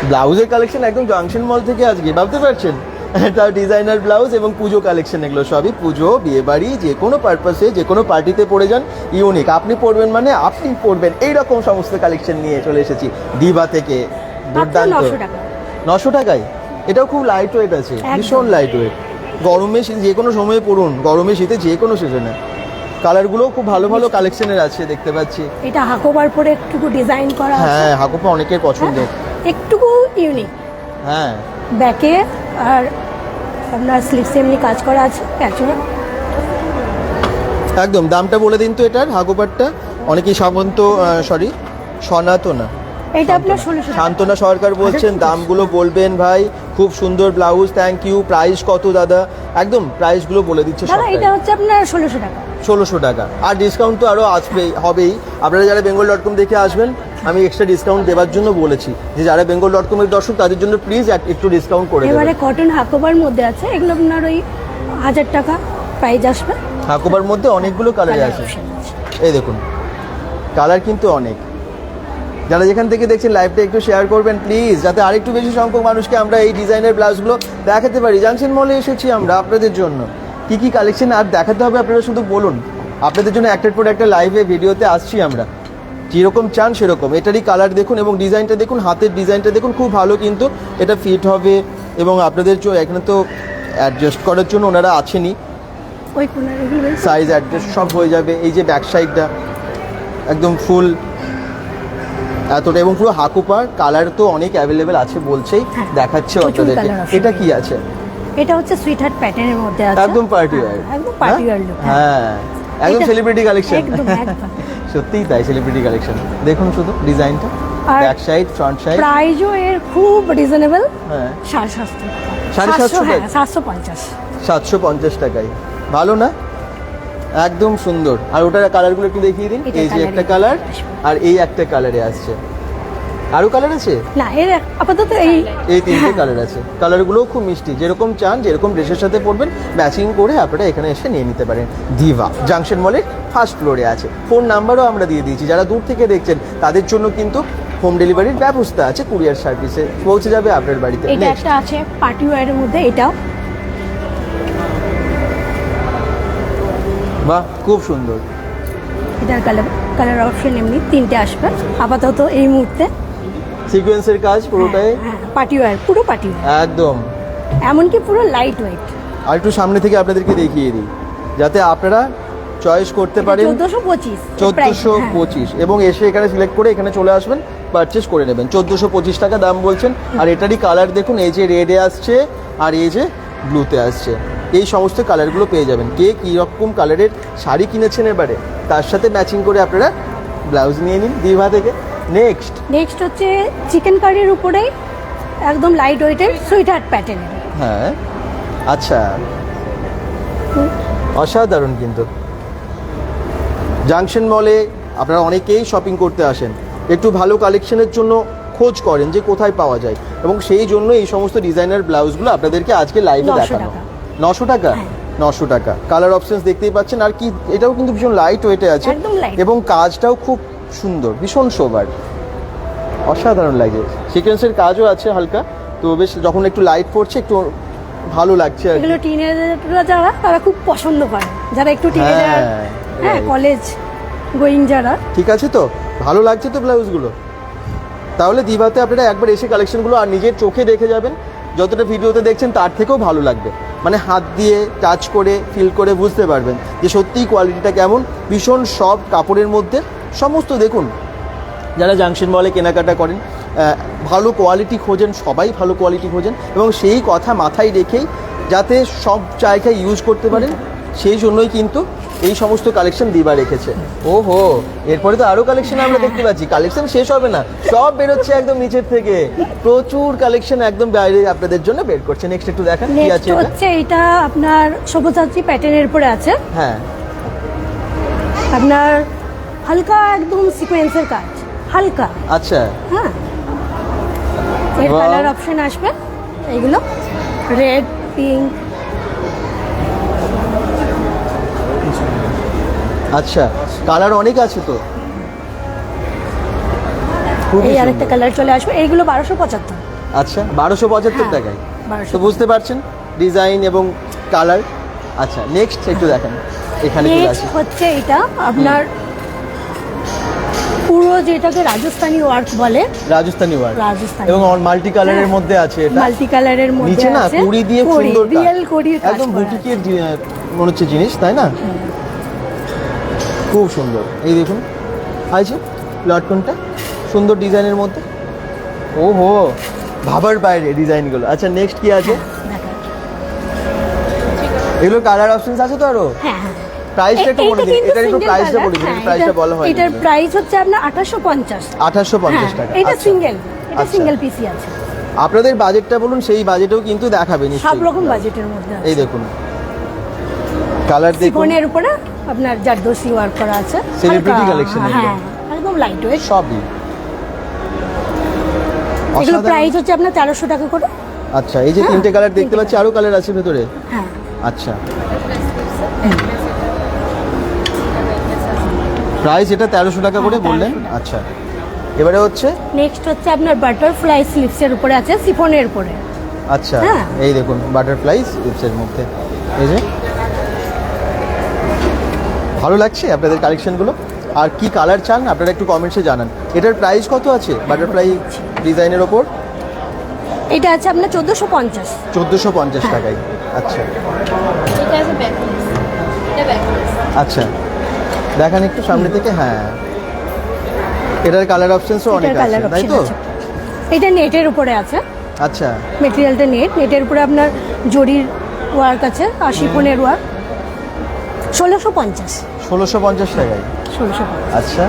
ব্লাউজের কালেকশন একদম জাংশন মল থেকে আজকে, ভাবতে পারছেন? এটা ডিজাইনার ব্লাউজ এবং পুজো কালেকশন, এগুলো সবই পুজো, বিয়ে বাড়ি, যে কোনো পারপাসে, যে কোনো পার্টিতে পরে যান, ইউনিক। আপনি পরবেন মানে আপনি পরবেন, এইরকম সমস্ত কালেকশন নিয়ে চলে এসেছি দিভা থেকে। দুর্দান্ত, 900 টাকায়। এটাও খুব লাইট ওয়েট আছে, ভীষণ লাইট ওয়েট। গরমে যে কোনো সময়ে পরুন, গরমে শীতে যে কোনো সিজনে। কালারগুলো খুব ভালো ভালো কালেকশনের আছে, দেখতে পাচ্ছি। এটা হাকোবার পরে একটু ডিজাইন করা আছে। হ্যাঁ, হাকোপা অনেকের পছন্দের, একটুকু ইউনিক। হ্যাঁ, ব্যাকে আর আপনার স্লিভসে এমনি কাজ করা আছে প্যাচওয়ার্ক। একদম দামটা বলে দিন তো এটার, হাকোপারটা। অনেকেই সনাতনা, এটা আপনার 1600 শান্তনা সরকার বলছেন, দামগুলো বলবেন ভাই। খুব সুন্দর ব্লাউজ, থ্যাংক ইউ। প্রাইস কত দাদা? একদম প্রাইসগুলো বলে দিচ্ছে দাদা। এটা হচ্ছে আপনার 1600 টাকা। 1600 টাকা, আর ডিসকাউন্ট তো আরও হবেই। আপনারা যারা bengal.com দেখে আসবেন, আমি এক্সট্রা ডিসকাউন্ট দেওয়ার জন্য বলেছি, যে যারা bengal.com এর দর্শক তাদের জন্য প্লিজ একটু ডিসকাউন্ট করে দেবেন। এবারে কটন হাকোবার মধ্যে আছে, এগুলো আপনার ওই 1000 টাকা প্রাইস আসবে। হাকোবার মধ্যে অনেকগুলো কালার আছে, এই দেখুন কালার কিন্তু অনেক। যারা যেখান থেকে দেখছেন লাইভটা একটু শেয়ার করবেন প্লিজ, যাতে আরেকটু বেশি সংখ্যক মানুষকে আমরা এই ডিজাইনের ব্লাউজগুলো দেখাতে পারি। জাংশন মলে এসেছি আমরা আপনাদের জন্য, কি কি কালেকশন আর দেখাতে হবে আপনারা শুধু বলুন, আপনাদের জন্য একটার পর একটা লাইভে ভিডিওতে আসছি আমরা, যেরকম চান সেরকম। এটারই কালার দেখুন এবং ডিজাইনটা দেখুন, হাতের ডিজাইনটা দেখুন, খুব ভালো কিন্তু এটা ফিট হবে এবং আপনাদের এখানে তো অ্যাডজাস্ট করার জন্য ওনারা আছেনই, ওই কোনার এগুলো সাইজ অ্যাডজাস্ট সব হয়ে যাবে। এই যে ব্যাক সাইডটা একদম ফুল এতটা এবং পুরো হাকুপার কালার তো অনেক অ্যাভেলেবেল আছে বলছেই, হ্যাঁ, দেখাচ্ছে প্রচুর আপনাদেরকে। colour option। এটা কি আছে? এটা হচ্ছে সুইট হার্ট প্যাটার্নের মধ্যে আছে, একদম পার্টি ওয়্যার, একদম পার্টি ওয়্যার লুক। হ্যাঁ একদম এটা- সেলিব্রিটি কালেকশন, একদম একদম। সত্যিই তাই, সেলিব্রিটি কালেকশন। দেখুন শুধু ডিজাইনটা, আর ব্যাক সাইড ফ্রন্ট সাইড, প্রাইসও এর খুব রিজনেবল, হ্যাঁ 750 750 হ্যাঁ টাকা? 750। 750 টাকায়, ভালো না? একদম সুন্দর। আর ওটার কালারগুলো একটু দেখিয়ে দিন। এটা এই যে colour একটা এ কালার আসবে। আর এই একটা কালারে আসছে, আরো কালার আছে? না এর আপাতত এই এই তিনটে কালার আছে, কালারগুলোও খুব মিষ্টি, যেরকম চান যেরকম ড্রেসের সাথে পরবেন ম্যাচিং করে আপনারা এখানে এসে নিয়ে নিতে পারেন। দিভা জাংশন মলের ফার্স্ট ফ্লোরে আছে। ফোন নাম্বারও আমরা দিয়ে দিয়েছি, যারা দূর থেকে দেখছেন তাদের জন্য কিন্তু হোম ডেলিভারির ব্যবস্থা আছে, কুরিয়ার সার্ভিসে পৌঁছে যাবে আপনার বাড়িতে। এটা Next, একটা আছে পার্টি ওয়্যারের মধ্যে, এটাও বাহ খুব সুন্দর। এটার কালার অপশন এমনি তিনটে আসবে আপাতত এই মুহূর্তে। সিকোয়েন্সের কাজ পুরোটাই হ্যাঁ পার্টি ওয়্যার, পুরো পার্টি ওয়্যার, একদম। এমনকি পুরো লাইট ওয়েট। আর একটু সামনে থেকে আপনাদেরকে দেখিয়ে দিই যাতে আপনারা চয়েস করতে পারেন। 1425 1425 এবং এসে এখানে সিলেক্ট করে এখানে চলে আসবেন, পারচেস করে নেবেন। 1425 টাকা দাম বলছেন। আর এটারই কালার দেখুন, এই যে রেডে আসছে আর এই যে ব্লুতে আসছে, এই সমস্ত কালারগুলো পেয়ে যাবেন। কে কী রকম কালারের শাড়ি কিনেছেন এবারে তার সাথে ম্যাচিং করে আপনারা ব্লাউজ নিয়ে নিন দিভা থেকে। নেক্সট হচ্ছে চিকেন কারির উপরেই একদম লাইট ওয়েটের সুইট হার্ট প্যাটার্নের। হ্যাঁ আচ্ছা, অসাধারণ কিন্তু। জাংশন মলে আপনারা অনেকেই শপিং করতে আসেন, একটু ভালো কালেকশনের জন্য খোঁজ করেন যে কোথায় পাওয়া যায়, এবং সেই জন্য এই সমস্ত ডিজাইনার ব্লাউজগুলো আপনাদেরকে আজকে লাইভে 900 দেখানো। টাকা। 900 টাকা? হ্যাঁ। 900 টাকা। কালার অপশনস দেখতেই পাচ্ছেন। আর কি, এটাও কিন্তু ভীষণ লাইট ওয়েটে আছে একদম light। এবং কাজটাও খুব সুন্দর, ভীষণ সোবার, অসাধারণ লাগে। সিকোয়েন্সের কাজও আছে হালকা, তো বেশ যখন একটু লাইট পড়ছে একটু ভালো লাগছে আর কি। এগুলো টিনেজাররা যারা তারা খুব পছন্দ করে, যারা একটু টিনেজার, হ্যাঁ right. কলেজ গোয়িং যারা। ঠিক আছে, তো ভালো লাগছে তো ব্লাউজগুলো? তাহলে দিভাতে আপনারা একবার এসে কালেকশনগুলো আর নিজের চোখে দেখে যাবেন, যতটা ভিডিওতে দেখছেন তার থেকেও ভালো লাগবে। মানে হাত দিয়ে টাচ করে ফিল করে বুঝতে পারবেন যে সত্যিই কোয়ালিটিটা কেমন। ভীষণ সফট কাপড়ের মধ্যে সমস্ত। দেখুন যারা জাংশন মলে কেনাকাটা করেন, ভালো কোয়ালিটি খোঁজেন, সবাই ভালো কোয়ালিটি খোঁজেন, এবং সেই কথা মাথায় রেখেই যাতে সব জায়গায় ইউজ করতে পারেন সেই জন্যই কিন্তু এই সমস্ত কালেকশন দিবা রেখেছে। ওহো, এরপরে তো আরো কালেকশন আমরা দেখতে পাচ্ছি, কালেকশন শেষ হবে না, সব বেরোচ্ছে একদম নিচের থেকে, প্রচুর কালেকশন একদম বাইরে আপনাদের জন্য বের করছে। নেক্সট একটু দেখান কি নেক্সট আছে এটা? হচ্ছে এটা আপনার সবুজাত্রী প্যাটার্নের উপরে আছে, হ্যাঁ আপনার হালকা একদম সিকোয়েন্সের কাজ, হালকা। আচ্ছা, হ্যাঁ এর Wow. কালার অপশন আসবে এইগুলো রেড, পিঙ্ক। আচ্ছা কালার অনেক আছে তো, খুবই এই আরেকটা সুন্দর। কালার চলে আসবে, এইগুলো 1275। আচ্ছা 1275 হ্যাঁ, টাকায়, 1275 তো বুঝতে পারছেন ডিজাইন এবং কালার। আচ্ছা নেক্সট একটু দেখেন এখানে কি নেক্সট আছে। হচ্ছে এটা আপনার পুরো যেটাকে রাজস্থানি ওয়ার্ক বলে, রাজস্থানি ওয়ার্ক রাজস্থানি এবং মাল্টি কালারের হ্যাঁ, মধ্যে আছে এটা। মাল্টি কালারের মধ্যে নিচে না আছে কুড়ি দিয়ে সুন্দর কাজ। রিয়েল কড়ির কাজ একদম করা বুটিকের মনে হচ্ছে জিনিস, তাই না? খুব সুন্দর। এই দেখুন আছে লটকনটা সুন্দর ডিজাইনের মধ্যে। ওহো, ভাবার বাইরে ডিজাইনগুলো। আচ্ছা নেক্সট কি আছে? দেখেন। এগুলো কালার অপশনস আছে তো আরো? হ্যাঁ হ্যাঁ প্রাইসটা একটু বলে দিন, এটার একটু প্রাইসটা বলে দিন, প্রাইসটা বলা হয় এটার প্রাইস হচ্ছে আপনার 2850। 2850 টাকা। এটা আচ্ছা। সিঙ্গেল, এটা আচ্ছা। সিঙ্গেল পিসি আছে, আপনাদের বাজেটটা বলুন, সেই বাজেটেও কিন্তু দেখাবে সব নিশ্চয়ই। রকম বাজেটের মধ্যে আছে। এই দেখুন কালার দেখুন, ফোনের উপরে আপনার জারদোসি ওয়ার্ক করা আছে, Celebrity হালকা, collection এগুলো। হ্যাঁ একদম লাইট ওয়েট। সবই এগুলো অসাধারণ। প্রাইস হচ্ছে আপনার 1300 টাকা করে। আচ্ছা এই যে হ্যাঁ, তিনটে কালার দেখতে তিনটে পাচ্ছি, আরো কালার আছে ভেতরে। হ্যাঁ আচ্ছা প্রাইস এটা 1300 টাকা করে হ্যাঁ, বললেন। 1300 টাকা। আচ্ছা এবারে হচ্ছে নেক্সট হচ্ছে আপনার বাটারফ্লাই স্লিপসের উপরে আছে, সিফনের উপরে। আচ্ছা হ্যাঁ। এই দেখুন বাটারফ্লাই স্লিপসের মধ্যে এই যে ভালো লাগছে আপনাদের কালেকশনগুলো? আর কি কালার চান আপনারা একটু কমেন্টসে জানান। এটার প্রাইস কত আছে বাটারফ্লাই ডিজাইনের ওপর? এটা আছে আপনার 1450। 1450 টাকায়। আচ্ছা এটা আছে ব্যাক পিস, এটা ব্যাক পিস। আচ্ছা দেখান একটু সামনে থেকে। হ্যাঁ এটার কালার অপশনসও অনেক আছে তাই তো? এটা নেটের উপরে আছে। আচ্ছা মেটেরিয়ালটা নেটের উপরে আপনার জরির ওয়ার্ক আছে আর শিফনের ওয়ার্ক। 1650। 1650 টাকায়। 1650। আচ্ছা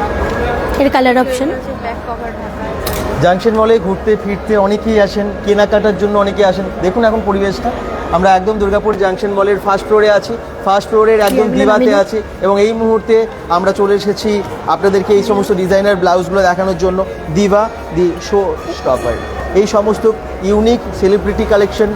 এর colour option. Back cover Dhaka আছে। জাংশন মলে ঘুরতে ফিরতে অনেকেই আসেন, কেনাকাটার জন্য অনেকে আসেন। দেখুন এখন পরিবেশটা, আমরা একদম দুর্গাপুর জাংশন মলের ফার্স্ট ফ্লোরে আছি, ফার্স্ট ফ্লোরের একদম দিবাতে আছি এবং এই মুহূর্তে আমরা চলে এসেছি আপনাদেরকে এই সমস্ত ডিজাইনার ব্লাউজগুলো দেখানোর জন্য। দিবা দি শো স্টপার, এই সমস্ত ইউনিক সেলিব্রিটি কালেকশন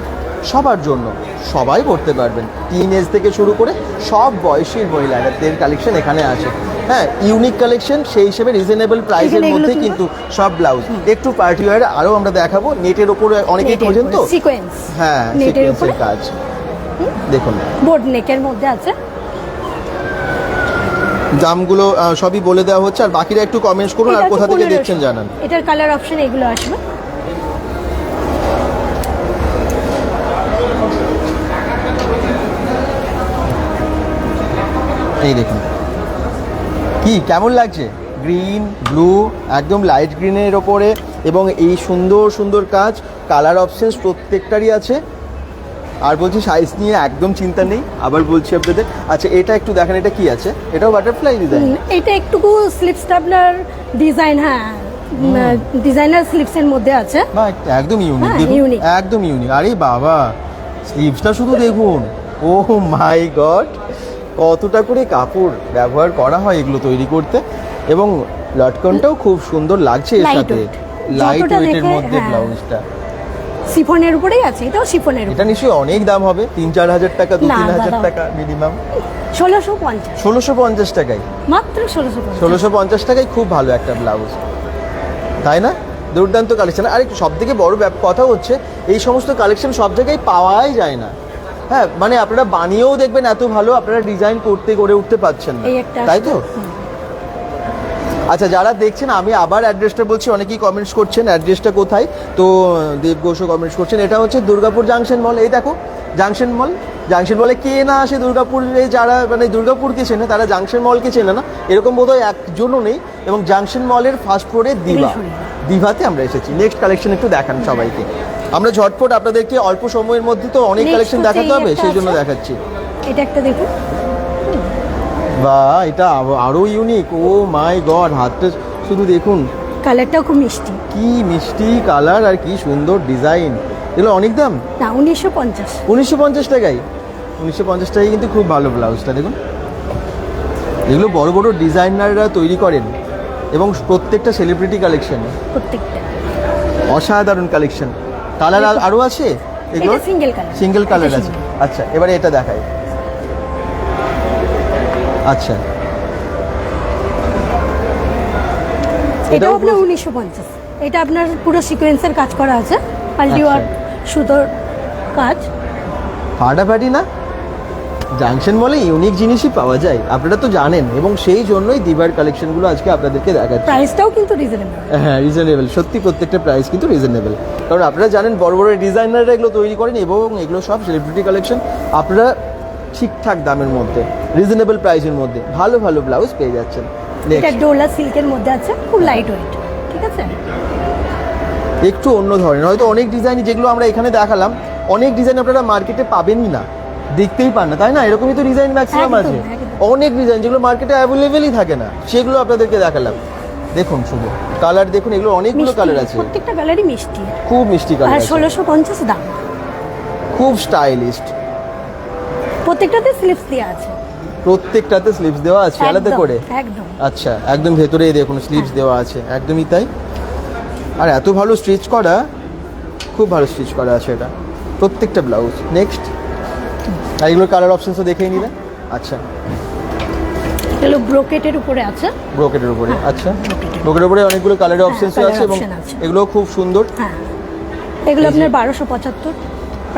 সবার জন্য, সবাই পড়তে পারবেন, টিন এজ থেকে শুরু করে সব বয়সের মহিলাদের কালেকশন এখানে আছে। হ্যাঁ ইউনিক কালেকশন, সেই হিসেবে রিজনেবল প্রাইসের মধ্যে কিন্তু সব ব্লাউজ। একটু পার্টি ওয়্যার আরও আমরা দেখাবো, নেটের ওপরে অনেকেই খোঁজেন তো। সিকোয়েন্স। হ্যাঁ নেটের উপরে সিকোয়েন্সের কাজ দেখুন, বোর্ড নেকের মধ্যে আছে। দামগুলো সবই বলে দেওয়া হচ্ছে, আর বাকিরা একটু কমেন্টস করুন আর এটা কোথা থেকে 1500 দেখছেন জানান। এটার কালার অপশন এগুলো আসবে। এই দেখুন কি কেমন লাগছে, গ্রিন ব্লু একদম লাইট গ্রিনের ওপরে, এবং এই সুন্দর সুন্দর কাজ, কালার অপশনস প্রত্যেকটারই আছে। আর বলছি সাইজ নিয়ে একদম চিন্তা নেই, আবার বলছি আপনাদের। আচ্ছা এটা একটু দেখেন, এটা কি আছে? এটাও বাটারফ্লাই ডিজাইন? এটা একটুকু স্লিপসটা আপনার ডিজাইন, হ্যাঁ ডিজাইনার স্লিপসের মধ্যে আছে। বা একদম ইউনিক, হ্যাঁ, দেখুন unique। একদম ইউনিক। আরে বাবা স্লিভসটা শুধু দেখুন, ও মাই গড, কতটা করে কাপড় ব্যবহার করা হয় এগুলো তৈরি করতে, এবং লটকনটাও খুব সুন্দর লাগছে এর Light সাথে, weight। লাইট যতটা ওয়েটের দেখে, মধ্যে হ্যাঁ। ব্লাউজটা। শিফনের উপরেই আছে, এটাও শিফনের এটা নিশ্চয়ই অনেক দাম হবে, 3-4 হাজার টাকা, না, 2-3 হাজার দাদা। টাকা মিনিমাম। 1650। 1650 টাকায়, মাত্র 1650। 1650 টাকায় খুব ভালো একটা ব্লাউজ, তাই না? দুর্দান্ত কালেকশন। আর সব থেকে বড় কথা হচ্ছে এই সমস্ত কালেকশন সব জায়গায় পাওয়াই যায় না। হ্যাঁ মানে আপনারা বানিয়েও দেখবেন এত ভালো, আপনারা ডিজাইন করতে গড়ে উঠতে পারছেন না, এই একটা তাই তো? আচ্ছা যারা দেখছেন, আমি আবার অ্যাড্রেসটা বলছি, অনেকেই কমেন্টস করছেন অ্যাড্রেসটা কোথায়, তো দেব ঘোষও কমেন্টস করছেন। এটা হচ্ছে দুর্গাপুর জাংশন মল। এই দেখো জাংশন মল, জাংশন মলে কে না আসে দুর্গাপুরে, যারা মানে দুর্গাপুরকে চেনে তারা জাংশন মলকে চেনে না এরকম বোধহয় একজনও নেই। এবং জাংশন মলের ফার্স্ট ফ্লোরে দিবা, দিভাতে আমরা এসেছি। নেক্সট কালেকশন একটু দেখান সবাইকে, আমরা ঝটপট আপনাদেরকে অল্প সময়ের মধ্যে তো অনেক Next কালেকশন হচ্ছে দেখাতে এই হবে, একটা সেই জন্য আছে। দেখাচ্ছি। এটা একটা দেখুন, বা এটা আরো ইউনিক, ও মাই গড, হাতটা শুধু দেখুন, কালারটাও খুব মিষ্টি। কি মিষ্টি কালার আর কি সুন্দর ডিজাইন। এগুলো অনেক দাম? না 1950। 1950 টাকায়, 1950 টাকায় কিন্তু খুব ভালো ব্লাউজটা দেখুন। এগুলো বড় বড় ডিজাইনাররা তৈরি করেন এবং প্রত্যেকটা সেলিব্রিটি কালেকশন, প্রত্যেকটা অসাধারণ কালেকশন। কালার আরও আছে এগুলো? এটা সিঙ্গেল কালার। সিঙ্গেল কালার এটা আছে। আচ্ছা এবারে এটা দেখাই। আচ্ছা এটাও আপনার 1950। এটা আপনার পুরো সিকোয়েন্সের কাজ করা আছে, পাল্টি আচ্ছা। ওয়ার্ক, সুতোর কাজ। ফাটাফাটি না? জাংশন মলে ইউনিক জিনিসই পাওয়া যায়, আপনারা তো জানেন, এবং সেই জন্যই দিবার কালেকশনগুলো আজকে আপনাদেরকে দেখাচ্ছি। প্রাইসটাও কিন্তু রিজনেবল। হ্যাঁ রিজনেবল, সত্যি প্রত্যেকটা প্রাইস কিন্তু রিজনেবল, কারণ আপনারা জানেন বড় বড় ডিজাইনাররা এগুলো তৈরি করেন এবং এগুলো সব সেলিব্রিটি কালেকশন। আপনারা ঠিকঠাক দামের মধ্যে, রিজনেবল প্রাইসের মধ্যে ভালো ভালো ব্লাউজ পেয়ে যাচ্ছেন। এটা ডোলা সিল্কের মধ্যে আছে, খুব লাইট ওয়েট, ঠিক আছে? একটু অন্য ধরনের, হয়তো অনেক ডিজাইন যেগুলো আমরা এখানে দেখালাম, অনেক ডিজাইন আপনারা মার্কেটে পাবেনই না, দেখতেই পান না, তাই না? এরকমই তো ডিজাইন ম্যাক্সিমাম একদম, আছে, একদম। অনেক ডিজাইন যেগুলো মার্কেটে অ্যাভেলেবেলই থাকে না, সেগুলো আপনাদেরকে দেখালাম। দেখুন শুধু কালার দেখুন, এগুলো অনেকগুলো মিষ্টি, কালার আছে, প্রত্যেকটা কালারই মিষ্টি। খুব মিষ্টি আর কালার আছে, 1650 দাম। খুব স্টাইলিস্ট। প্রত্যেকটাতে স্লিপস দেওয়া আছে। প্রত্যেকটাতে স্লিভস দেওয়া আছে আলাদা একদম, করে? একদম। আচ্ছা একদম ভেতরেই দেখুন স্লিভস দেওয়া আছে, একদমই তাই। আর এত ভালো স্টিচ করা, খুব ভালো স্টিচ করা আছে এটা প্রত্যেকটা ব্লাউজ। নেক্সট, আর এগুলোর কালার অপশনসও দেখেই নিলে। আচ্ছা এগুলো ব্রোকেটের উপরে আছে। ব্রোকেটের উপরে, আচ্ছা ব্রোকেটের উপরে অনেকগুলো কালারের অপশনসও colour আছে এবং option আছে। এগুলো খুব সুন্দর। হ্যাঁ এগুলো এই যে আপনার 1275।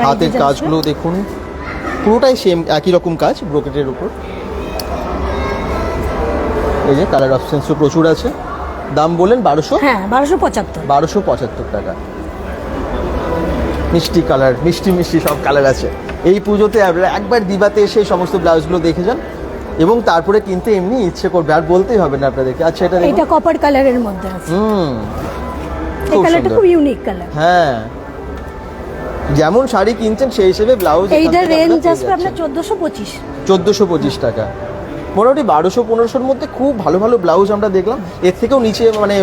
হাতের কাজগুলো দেখুন, পুরোটাই সেম একই রকম কাজ ব্রোকেটের উপর। এই যে কালার অপশনসও প্রচুর আছে। দাম বলেন 1200? হ্যাঁ 1275। 1275 টাকা। মিষ্টি কালার, মিষ্টি মিষ্টি সব কালার আছে। এই পুজোতে আপনারা একবার দিবাতে এসে এই সমস্ত ব্লাউজগুলো দেখে যান এবং তারপরে কিনতে এমনি ইচ্ছে করবে, আর বলতেই হবে না আপনাদেরকে। আচ্ছা এটা দেখুন, এটা কপার কালারের মধ্যে আছে। এই খুব কালারটা সুন্দর। খুব ইউনিক কালার। হ্যাঁ, যেমন শাড়ি কিনছেন সেই হিসেবে ব্লাউজ। এইটার রেঞ্জ আসবে আপনার 1425। 1425 টাকা। মোটামুটি 1200-1500-র মধ্যে খুব ভালো ভালো ব্লাউজ আমরা দেখলাম। এর থেকেও নিচে মানে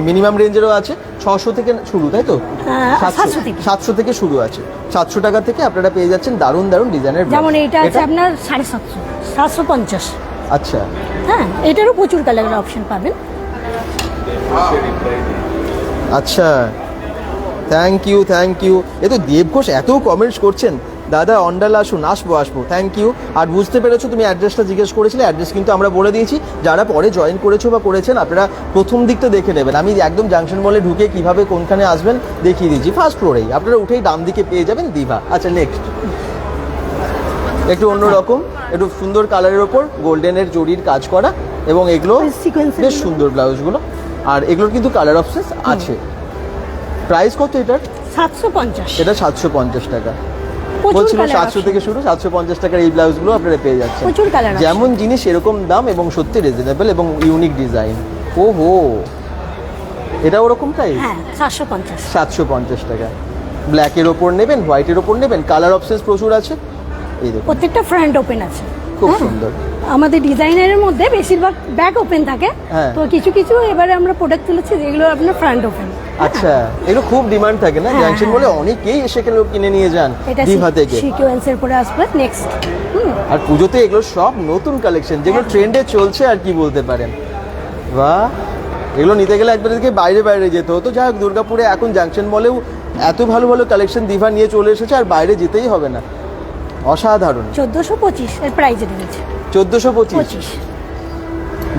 মিনিমাম রেঞ্জেরও আছে, 600 থেকে শুরু, তাই তো? 700 থেকে শুরু আছে। 700 টাকা থেকে আপনারা পেয়ে যাচ্ছেন দারুণ দারুণ ডিজাইনের। যেমন এইটা আছে আপনার 750, 750। আচ্ছা, হ্যাঁ এটারও প্রচুর কালারের অপশন পাবেন। আচ্ছা, থ্যাংক ইউ থ্যাংক ইউ। এ তো দেবঘোষ এত কমেন্টস করছেন, দাদা অন্ডাল আসুন। আসবো, থ্যাংক ইউ। আর বুঝতে পেরেছো, তুমি অ্যাড্রেসটা জিজ্ঞেস করেছিলে, অ্যাড্রেস কিন্তু আমরা বলে দিয়েছি। যারা পরে জয়েন করেছো বা করেছেন আপনারা প্রথম দিকটা দেখে নেবেন। আমি একদম জাংশন মলে ঢুকে কিভাবে কোনখানে আসবেন দেখিয়ে দিয়েছি, ফার্স্ট ফ্লোরেই। আপনারা উঠেই ডান দিকে পেয়ে যাবেন দিভা। আচ্ছা নেক্সট, একটু অন্যরকম, একটু সুন্দর কালারের ওপর গোল্ডেনের জরির কাজ করা, এবং এগুলো Sequence-এর বেশ সুন্দর ব্লাউজগুলো। আর এগুলোর কিন্তু কালার অপশনস আছে। প্রাইস কত এটার? 750। এটা 750 টাকা। প্রচুর বলছিল কালার 700 থেকে শুরু, 750 টাকার এই ব্লাউজগুলো আপনারা পেয়ে যাচ্ছেন। প্রচুর কালার আছে। যেমন জিনিস এরকম দাম, এবং সত্যি রিজনেবল এবং ইউনিক ডিজাইন। ওহো, এটা ওরকম প্রাইস? হ্যাঁ 750। 750 টাকা। ব্ল্যাকের ওপর নেবেন, হোয়াইটের ওপর নেবেন, কালার অপশনস প্রচুর আছে। এই দেখুন, প্রত্যেকটা ফ্রন্ট ওপেন আছে। খুব হ্যাঁ। সুন্দর। আমাদের ডিজাইনারের মধ্যে বেশিরভাগ ব্যাক ওপেন থাকে, হ্যাঁ। তো কিছু কিছু এবারে আমরা প্রোডাক্ট তুলেছি যেগুলো আপনার ফ্রন্ট ওপেন। আচ্ছা, এগুলো খুব ডিমান্ড থাকে না হ্যাঁ, জাংশন বলে, অনেকেই এসে কিনে নিয়ে যান এটা দিভা থেকে। সিকোয়েন্সের পরে আসবে নেক্সট। আর পুজোতে এগুলো সব নতুন কালেকশন, যেগুলো ট্রেন্ডে চলছে আর কি বলতে পারেন। বাহ, এগুলো নিতে গেলে একবার থেকে বাইরে বাইরে যেতে হতো। যাই হোক, দুর্গাপুরে এখন জাংশন মলেও এত ভালো ভালো কালেকশন দিভা নিয়ে চলে এসেছে, আর বাইরে যেতেই হবে না। অসাধারণ। 1425 এর প্রাইস রেখেছে। 1425।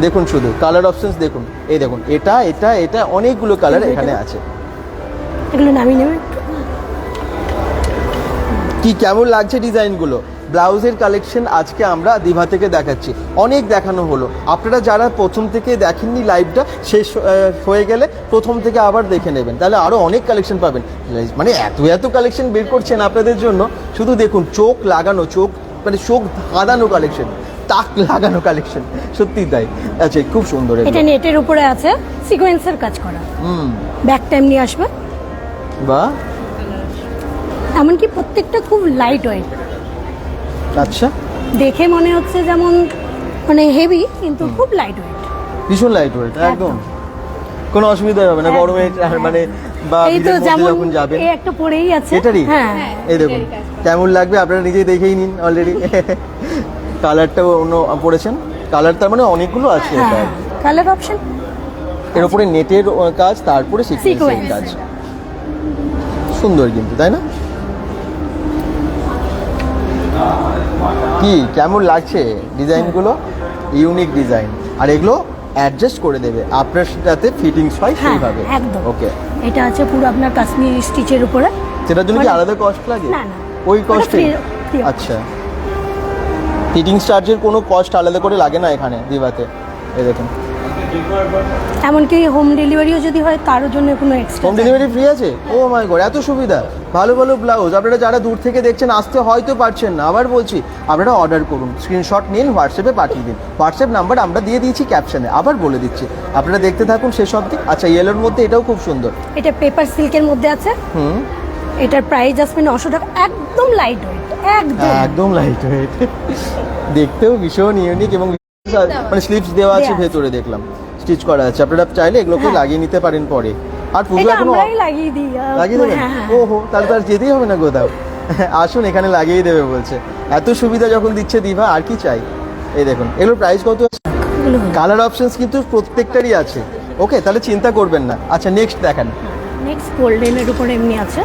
দেখুন শুধু কালার অপশনস দেখুন, এই দেখুন, এটা এটা এটা অনেকগুলো কালার এখানে আছে। এগুলো নামিয়ে নেবেন। কি কেমন লাগছে ডিজাইনগুলো? ব্লাউজের কালেকশন আজকে আমরা দিভা থেকে দেখাচ্ছি। অনেক দেখানো হলো, আপনারা যারা প্রথম থেকে দেখেননি লাইভটা, শেষ হয়ে গেলে প্রথম থেকে আবার দেখে নেবেন, তাহলে আরও অনেক কালেকশন পাবেন। মানে এত এত কালেকশন বের করছেন আপনাদের জন্য, শুধু দেখুন, চোখ লাগানো, চোখ মানে চোখ ধাঁধানো কালেকশন, তাক লাগানো কালেকশন, সত্যি তাই। আচ্ছা, খুব সুন্দর। এটা নেটের উপরে আছে, সিকোয়েন্সের কাজ করা। ব্যাক টাইম নিয়ে আসবে। বাহ, এমনকি প্রত্যেকটা খুব লাইট ওয়েট। আচ্ছা, দেখে মনে হচ্ছে যেমন মানে হেভি, কিন্তু খুব লাইট ওয়েট। ভীষণ লাইট ওয়েট, একদম কোনো অসুবিধা হবে না গরমে, মানে বা এই তো ভিড়ের মধ্যে যেমন যখন যাবেন। এই একটা পরেই আছে। এটারই? হ্যাঁ। এই দেখুন কেমন লাগবে, আপনারা নিজেই দেখেই নিন অলরেডি। কালারটাও অন্য পড়েছেন, কালার তার মানে অনেকগুলো আছে। এটা হ্যাঁ, কালার অপশন। এর উপরে নেটের কাজ, তারপরে সিকোয়েন্সের Sequence। কাজ, সুন্দর কিন্তু, তাই না? কি কেমন লাগছে ডিজাইনগুলো? ইউনিক ডিজাইন, আর এগুলো অ্যাডজাস্ট করে দেবে আপনার সাথে ফিটিংস হয় হ্যাঁ, সেইভাবে। একদম। ওকে, এটা আছে পুরো আপনার কাশ্মীরি স্টিচের উপরে। সেটার জন্য কি মানে- আলাদা কস্ট লাগে? না, না। ওই ওটা কস্টে? free of- আচ্ছা, ফিটিংস চার্জের কোনো কস্ট আলাদা করে লাগে না এখানে দিভাতে। এই দেখুন, এমনকি হোম ডেলিভারিও যদি হয় তারও জন্য কোনো এক্সট্রা। হোম ডেলিভারি ফ্রি আছে? ও মাই গড, এত সুবিধা! ভালো ভালো ব্লাউজ আপনারা যারা দূর থেকে দেখছেন, আসতে হয়তো পারছেন না, আবার বলছি, আপনারা অর্ডার করুন, স্ক্রিনশট নিন, হোয়াটসঅ্যাপে পাঠিয়ে দিন। হোয়াটসঅ্যাপ নাম্বার আমরা দিয়ে দিয়েছি ক্যাপশনে, আবার বলে দিচ্ছি, আপনারা দেখতে থাকুন শেষ অবধি। আচ্ছা, ইয়েলোর মধ্যে এটাও খুব সুন্দর। এটা পেপার সিল্কের মধ্যে আছে। হুম, এটার প্রাইস আসবে 900 টাকা। একদম লাইট ওয়েট, একদম। একদম লাইট ওয়েট, দেখতেও ভীষণ ইউনিক, এবং মানে স্লিপস দেওয়া আছে দেয়া আছে। ভেতরে, দেখলাম স্টিচ করা আছে। আপনারা চাইলে এগুলোকে হ্যাঁ। লাগিয়ে নিতে পারেন পরে। আর পুজো এটা এখনো আমরাই লাগিয়ে দিই। লাগিয়ে দেবেন? হ্যাঁ, হ্যাঁ। ওহো, তাহলে তো আর যেতেই হবে না কোথাও। আসুন, এখানে লাগিয়ে দেবে বলছে। এত সুবিধা যখন দিচ্ছে দিভা, আর কি চাই? এই দেখুন, এগুলোর প্রাইস কত? এগুলো হলো। কালার অপশনস কিন্তু প্রত্যেকটারই আছে। ওকে, তাহলে চিন্তা করবেন না। আচ্ছা, নেক্সট দেখান। নেক্সট গোল্ডেনের উপরে এমনি আছে।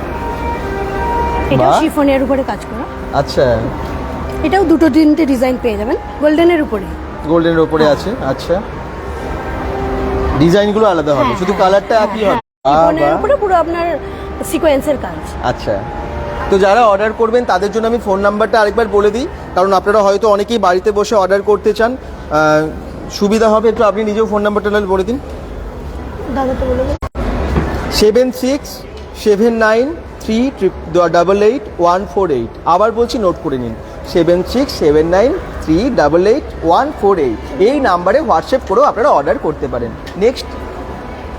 এটা বাহ। শিফনের উপরে কাজ করা। আচ্ছা, এটাও দুটো তিনটে ডিজাইন পেয়ে যাবেন গোল্ডেনের উপরে। গোল্ডেনের ওপরে আছে। আচ্ছা, ডিজাইনগুলো আলাদা হবে, হ্যাঁ, শুধু হ্যাঁ, কালারটা একই হবে। শিফনের বাহ। উপরে পুরো আপনার সিকোয়েন্সের কাজ। আচ্ছা, তো যারা অর্ডার করবেন তাদের জন্য আমি ফোন নাম্বারটা আরেকবার বলে দিই, কারণ আপনারা হয়তো অনেকেই বাড়িতে বসে অর্ডার করতে চান। সুবিধা হবে একটু আপনি নিজেও ফোন নাম্বারটা নাহলে বলে দিন। দাদা তো বলে 7679388148। আবার বলছি, নোট করে নিন, 7679388148। এই নাম্বারে হোয়াটসঅ্যাপ করেও আপনারা অর্ডার করতে পারেন।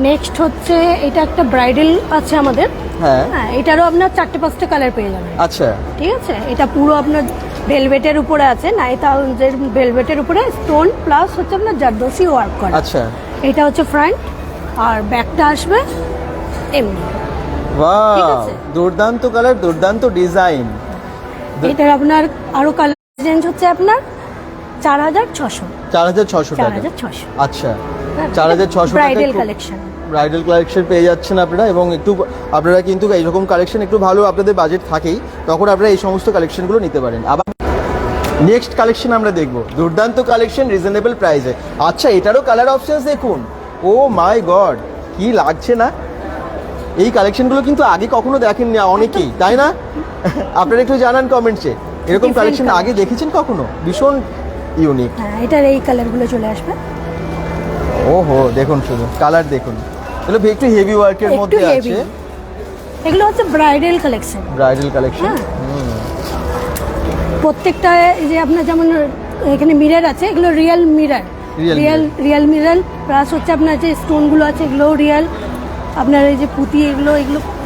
নেক্সট হচ্ছে এটা একটা ব্রাইডাল আছে আমাদের। হ্যাঁ, এটারও আপনার 4-5টা কালার পেয়ে যাবেন। আচ্ছা, ঠিক আছে, এটা পুরো আপনার ভেলভেটের উপরে আছে, 9000 ভেলভেটের উপরে স্টোন প্লাস হচ্ছে আপনার জারদোসি ওয়ার্ক করা। আচ্ছা, এটা হচ্ছে ফ্রন্ট, আর ব্যাকটা আসবে এমনি। ঠিক বাহ, আছে। দুর্দান্ত কালার, দুর্দান্ত ডিজাইন। এটার আপনার আরো কালার রেঞ্জ হচ্ছে আপনার 4600 4600 টাকা। 4600 আচ্ছা, 4600 ব্রাইডাল টাকা কালেকশন। ব্রাইডাল কালেকশন পেয়ে যাচ্ছেন আপনারা। এবং একটু আপনারা কিন্তু এইরকম কালেকশন একটু ভালো আপনাদের বাজেট থাকেই, তখন আপনারা এই সমস্ত কালেকশনগুলো নিতে পারেন। আবার নেক্সট কালেকশন আমরা দেখব, দুর্দান্ত কালেকশন রিজনেবল প্রাইসে। আচ্ছা, এটারও কালার অপশনস দেখুন। ও মাই গড, কি লাগছে না! এই কালেকশনগুলো কিন্তু আগে কখনো দেখেননি অনেকেই, তাই না? আপনারা একটু জানান কমেন্টসে, এরকম Different কালেকশন color। আগে দেখেছেন কখনো? ভীষণ ইউনিক। হ্যাঁ, এটার এই কালারগুলো চলে আসবে। ওহো, দেখুন শুধু কালার দেখুন, এগুলো একটু হেভি ওয়ার্কের একটু মধ্যে heavy। আছে। এগুলো হচ্ছে ব্রাইডাল কালেকশন। Bridal collection. হ্যাঁ। প্রত্যেকটা এই যে আপনার যেমন এখানে মিরর আছে, এগুলো real mirror. Real real mirror plus হচ্ছে আপনার যে স্টোনগুলো আছে এগুলোও রিয়েল। আপনার এই যে পুঁতি এগুলো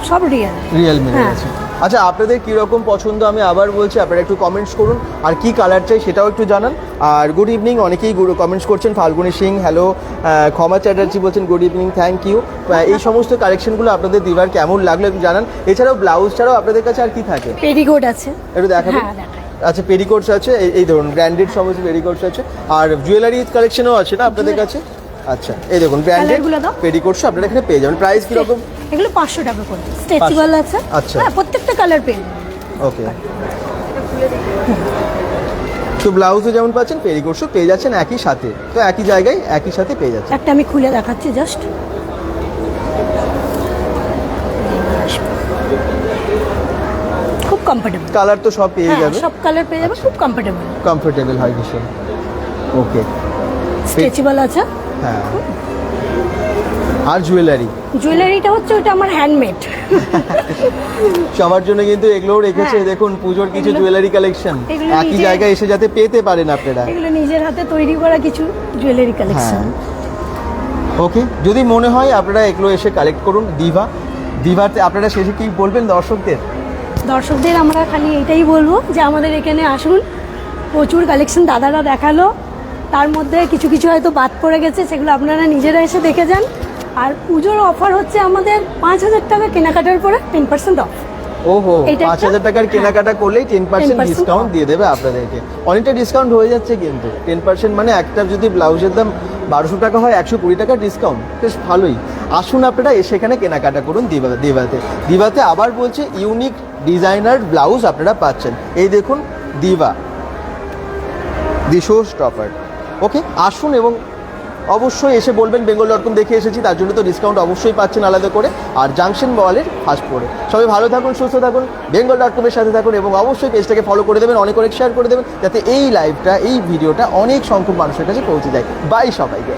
সব রিয়েল। রিয়েল মিরর হ্যাঁ। আছে। আচ্ছা, আপনাদের কীরকম পছন্দ আমি আবার বলছি, আপনারা একটু কমেন্টস করুন, আর কি কালার চাই সেটাও একটু জানান। আর গুড ইভিনিং, অনেকেই কমেন্টস করছেন। ফাল্গুনি সিং হ্যালো, ক্ষমা চ্যাটার্জি বলছেন গুড ইভিনিং, থ্যাংক ইউ। এই সমস্ত কালেকশনগুলো আপনাদের দিবার কেমন লাগলো একটু জানান। এছাড়াও ব্লাউজ ছাড়াও আপনাদের কাছে আর কি থাকে? পেটিকোট আছে। একটু দেখাবেন? হ্যাঁ, দেখাই। আচ্ছা, পেরিকোটস আছে, এই ধরুন ব্র্যান্ডেড সমস্ত পেরিকোটস আছে। আর জুয়েলারি কালেকশনও আছে না আপনাদের কাছে? আচ্ছা, এই দেখুন ব্র্যান্ডেড কালারগুলো দাও। পেরিকোটস আপনারা এখানে পেয়ে যাবেন। প্রাইস কীরকম? এগুলো 500 টাকা করে স্ট্রেচেবল আছে। আচ্ছা। হ্যাঁ, প্রত্যেকটা কালার পেয়ে যাবেন। ওকে, তো ব্লাউজও যেমন পাচ্ছেন পেরিকোটসও পেয়ে যাচ্ছেন একই সাথে, তো একই জায়গায় একই সাথে পেয়ে যাচ্ছেন। একটা আমি খুলে দেখাচ্ছি জাস্ট। খুব কমফোর্টেবল। কালার তো সব পেয়ে যাবে, সব কালার পেয়ে যাবে, খুব কমফোর্টেবল। কমফোর্টেবল হয় ভীষণ। ওকে, স্ট্রেচেবল আছে। হ্যাঁ। আর জুয়েলারিটা হচ্ছে ওটা আমার হ্যান্ডমেড। সবার জন্য কিন্তু এগুলোও রেখেছে। হ্যাঁ। দেখুন পুজোর কিছু এগুলো- জুয়েলারি কালেকশন এগুলো একই নিজে- জায়গায় এসে যাতে পেতে পারেন আপনারা। এগুলো নিজের হাতে তৈরি করা কিছু জুয়েলারি কালেকশন। ওকে, যদি মনে হয় আপনারা এগুলো এসে কালেক্ট করুন। দিভাতে আপনারা শেষে কি বলবেন দর্শকদের? দর্শকদের আমরা খালি এটাই বলবো যে আমাদের এখানে আসুন, প্রচুর কালেকশন দাদারা দেখালো, তার মধ্যে কিছু কিছু হয়তো বাদ পড়ে গেছে, সেগুলো আপনারা নিজেরা এসে দেখে যান। আর পুজোর অফার হচ্ছে আমাদের 5000 টাকা কেনাকাটার পরে 10% অফ। ওহো, এটা একটা- 5000 টাকার কেনাকাটা করলেই 10% 10% ডিসকাউন্ট off। দিয়ে দেবে আপনাদেরকে। অনেকটা ডিসকাউন্ট হয়ে যাচ্ছে কিন্তু 10% মানে একটা যদি ব্লাউজের দাম 1200 টাকা হয়, 120 টাকা ডিসকাউন্ট, বেশ ভালোই। আসুন আপনারা সেখানে কেনাকাটা করুন দিভাতে। আবার বলছি, ইউনিক ডিজাইনার ব্লাউজ আপনারা পাচ্ছেন। এই দেখুন দি শো স্টপার। ওকে, আসুন এবং অবশ্যই এসে বলবেন bengal.com দেখে এসেছি, তার জন্য তো ডিসকাউন্ট অবশ্যই পাচ্ছেন আলাদা করে। আর জাংশন মলের ফার্স্ট ফ্লোরে। সবাই ভালো থাকুন, সুস্থ থাকুন, bengal.com এর সাথে থাকুন এবং অবশ্যই পেজটাকে ফলো করে দেবেন, অনেক শেয়ার করে দেবেন, যাতে এই লাইভটা, এই ভিডিওটা অনেক সংখ্যক মানুষের কাছে পৌঁছে যায়। বাই সবাইকে।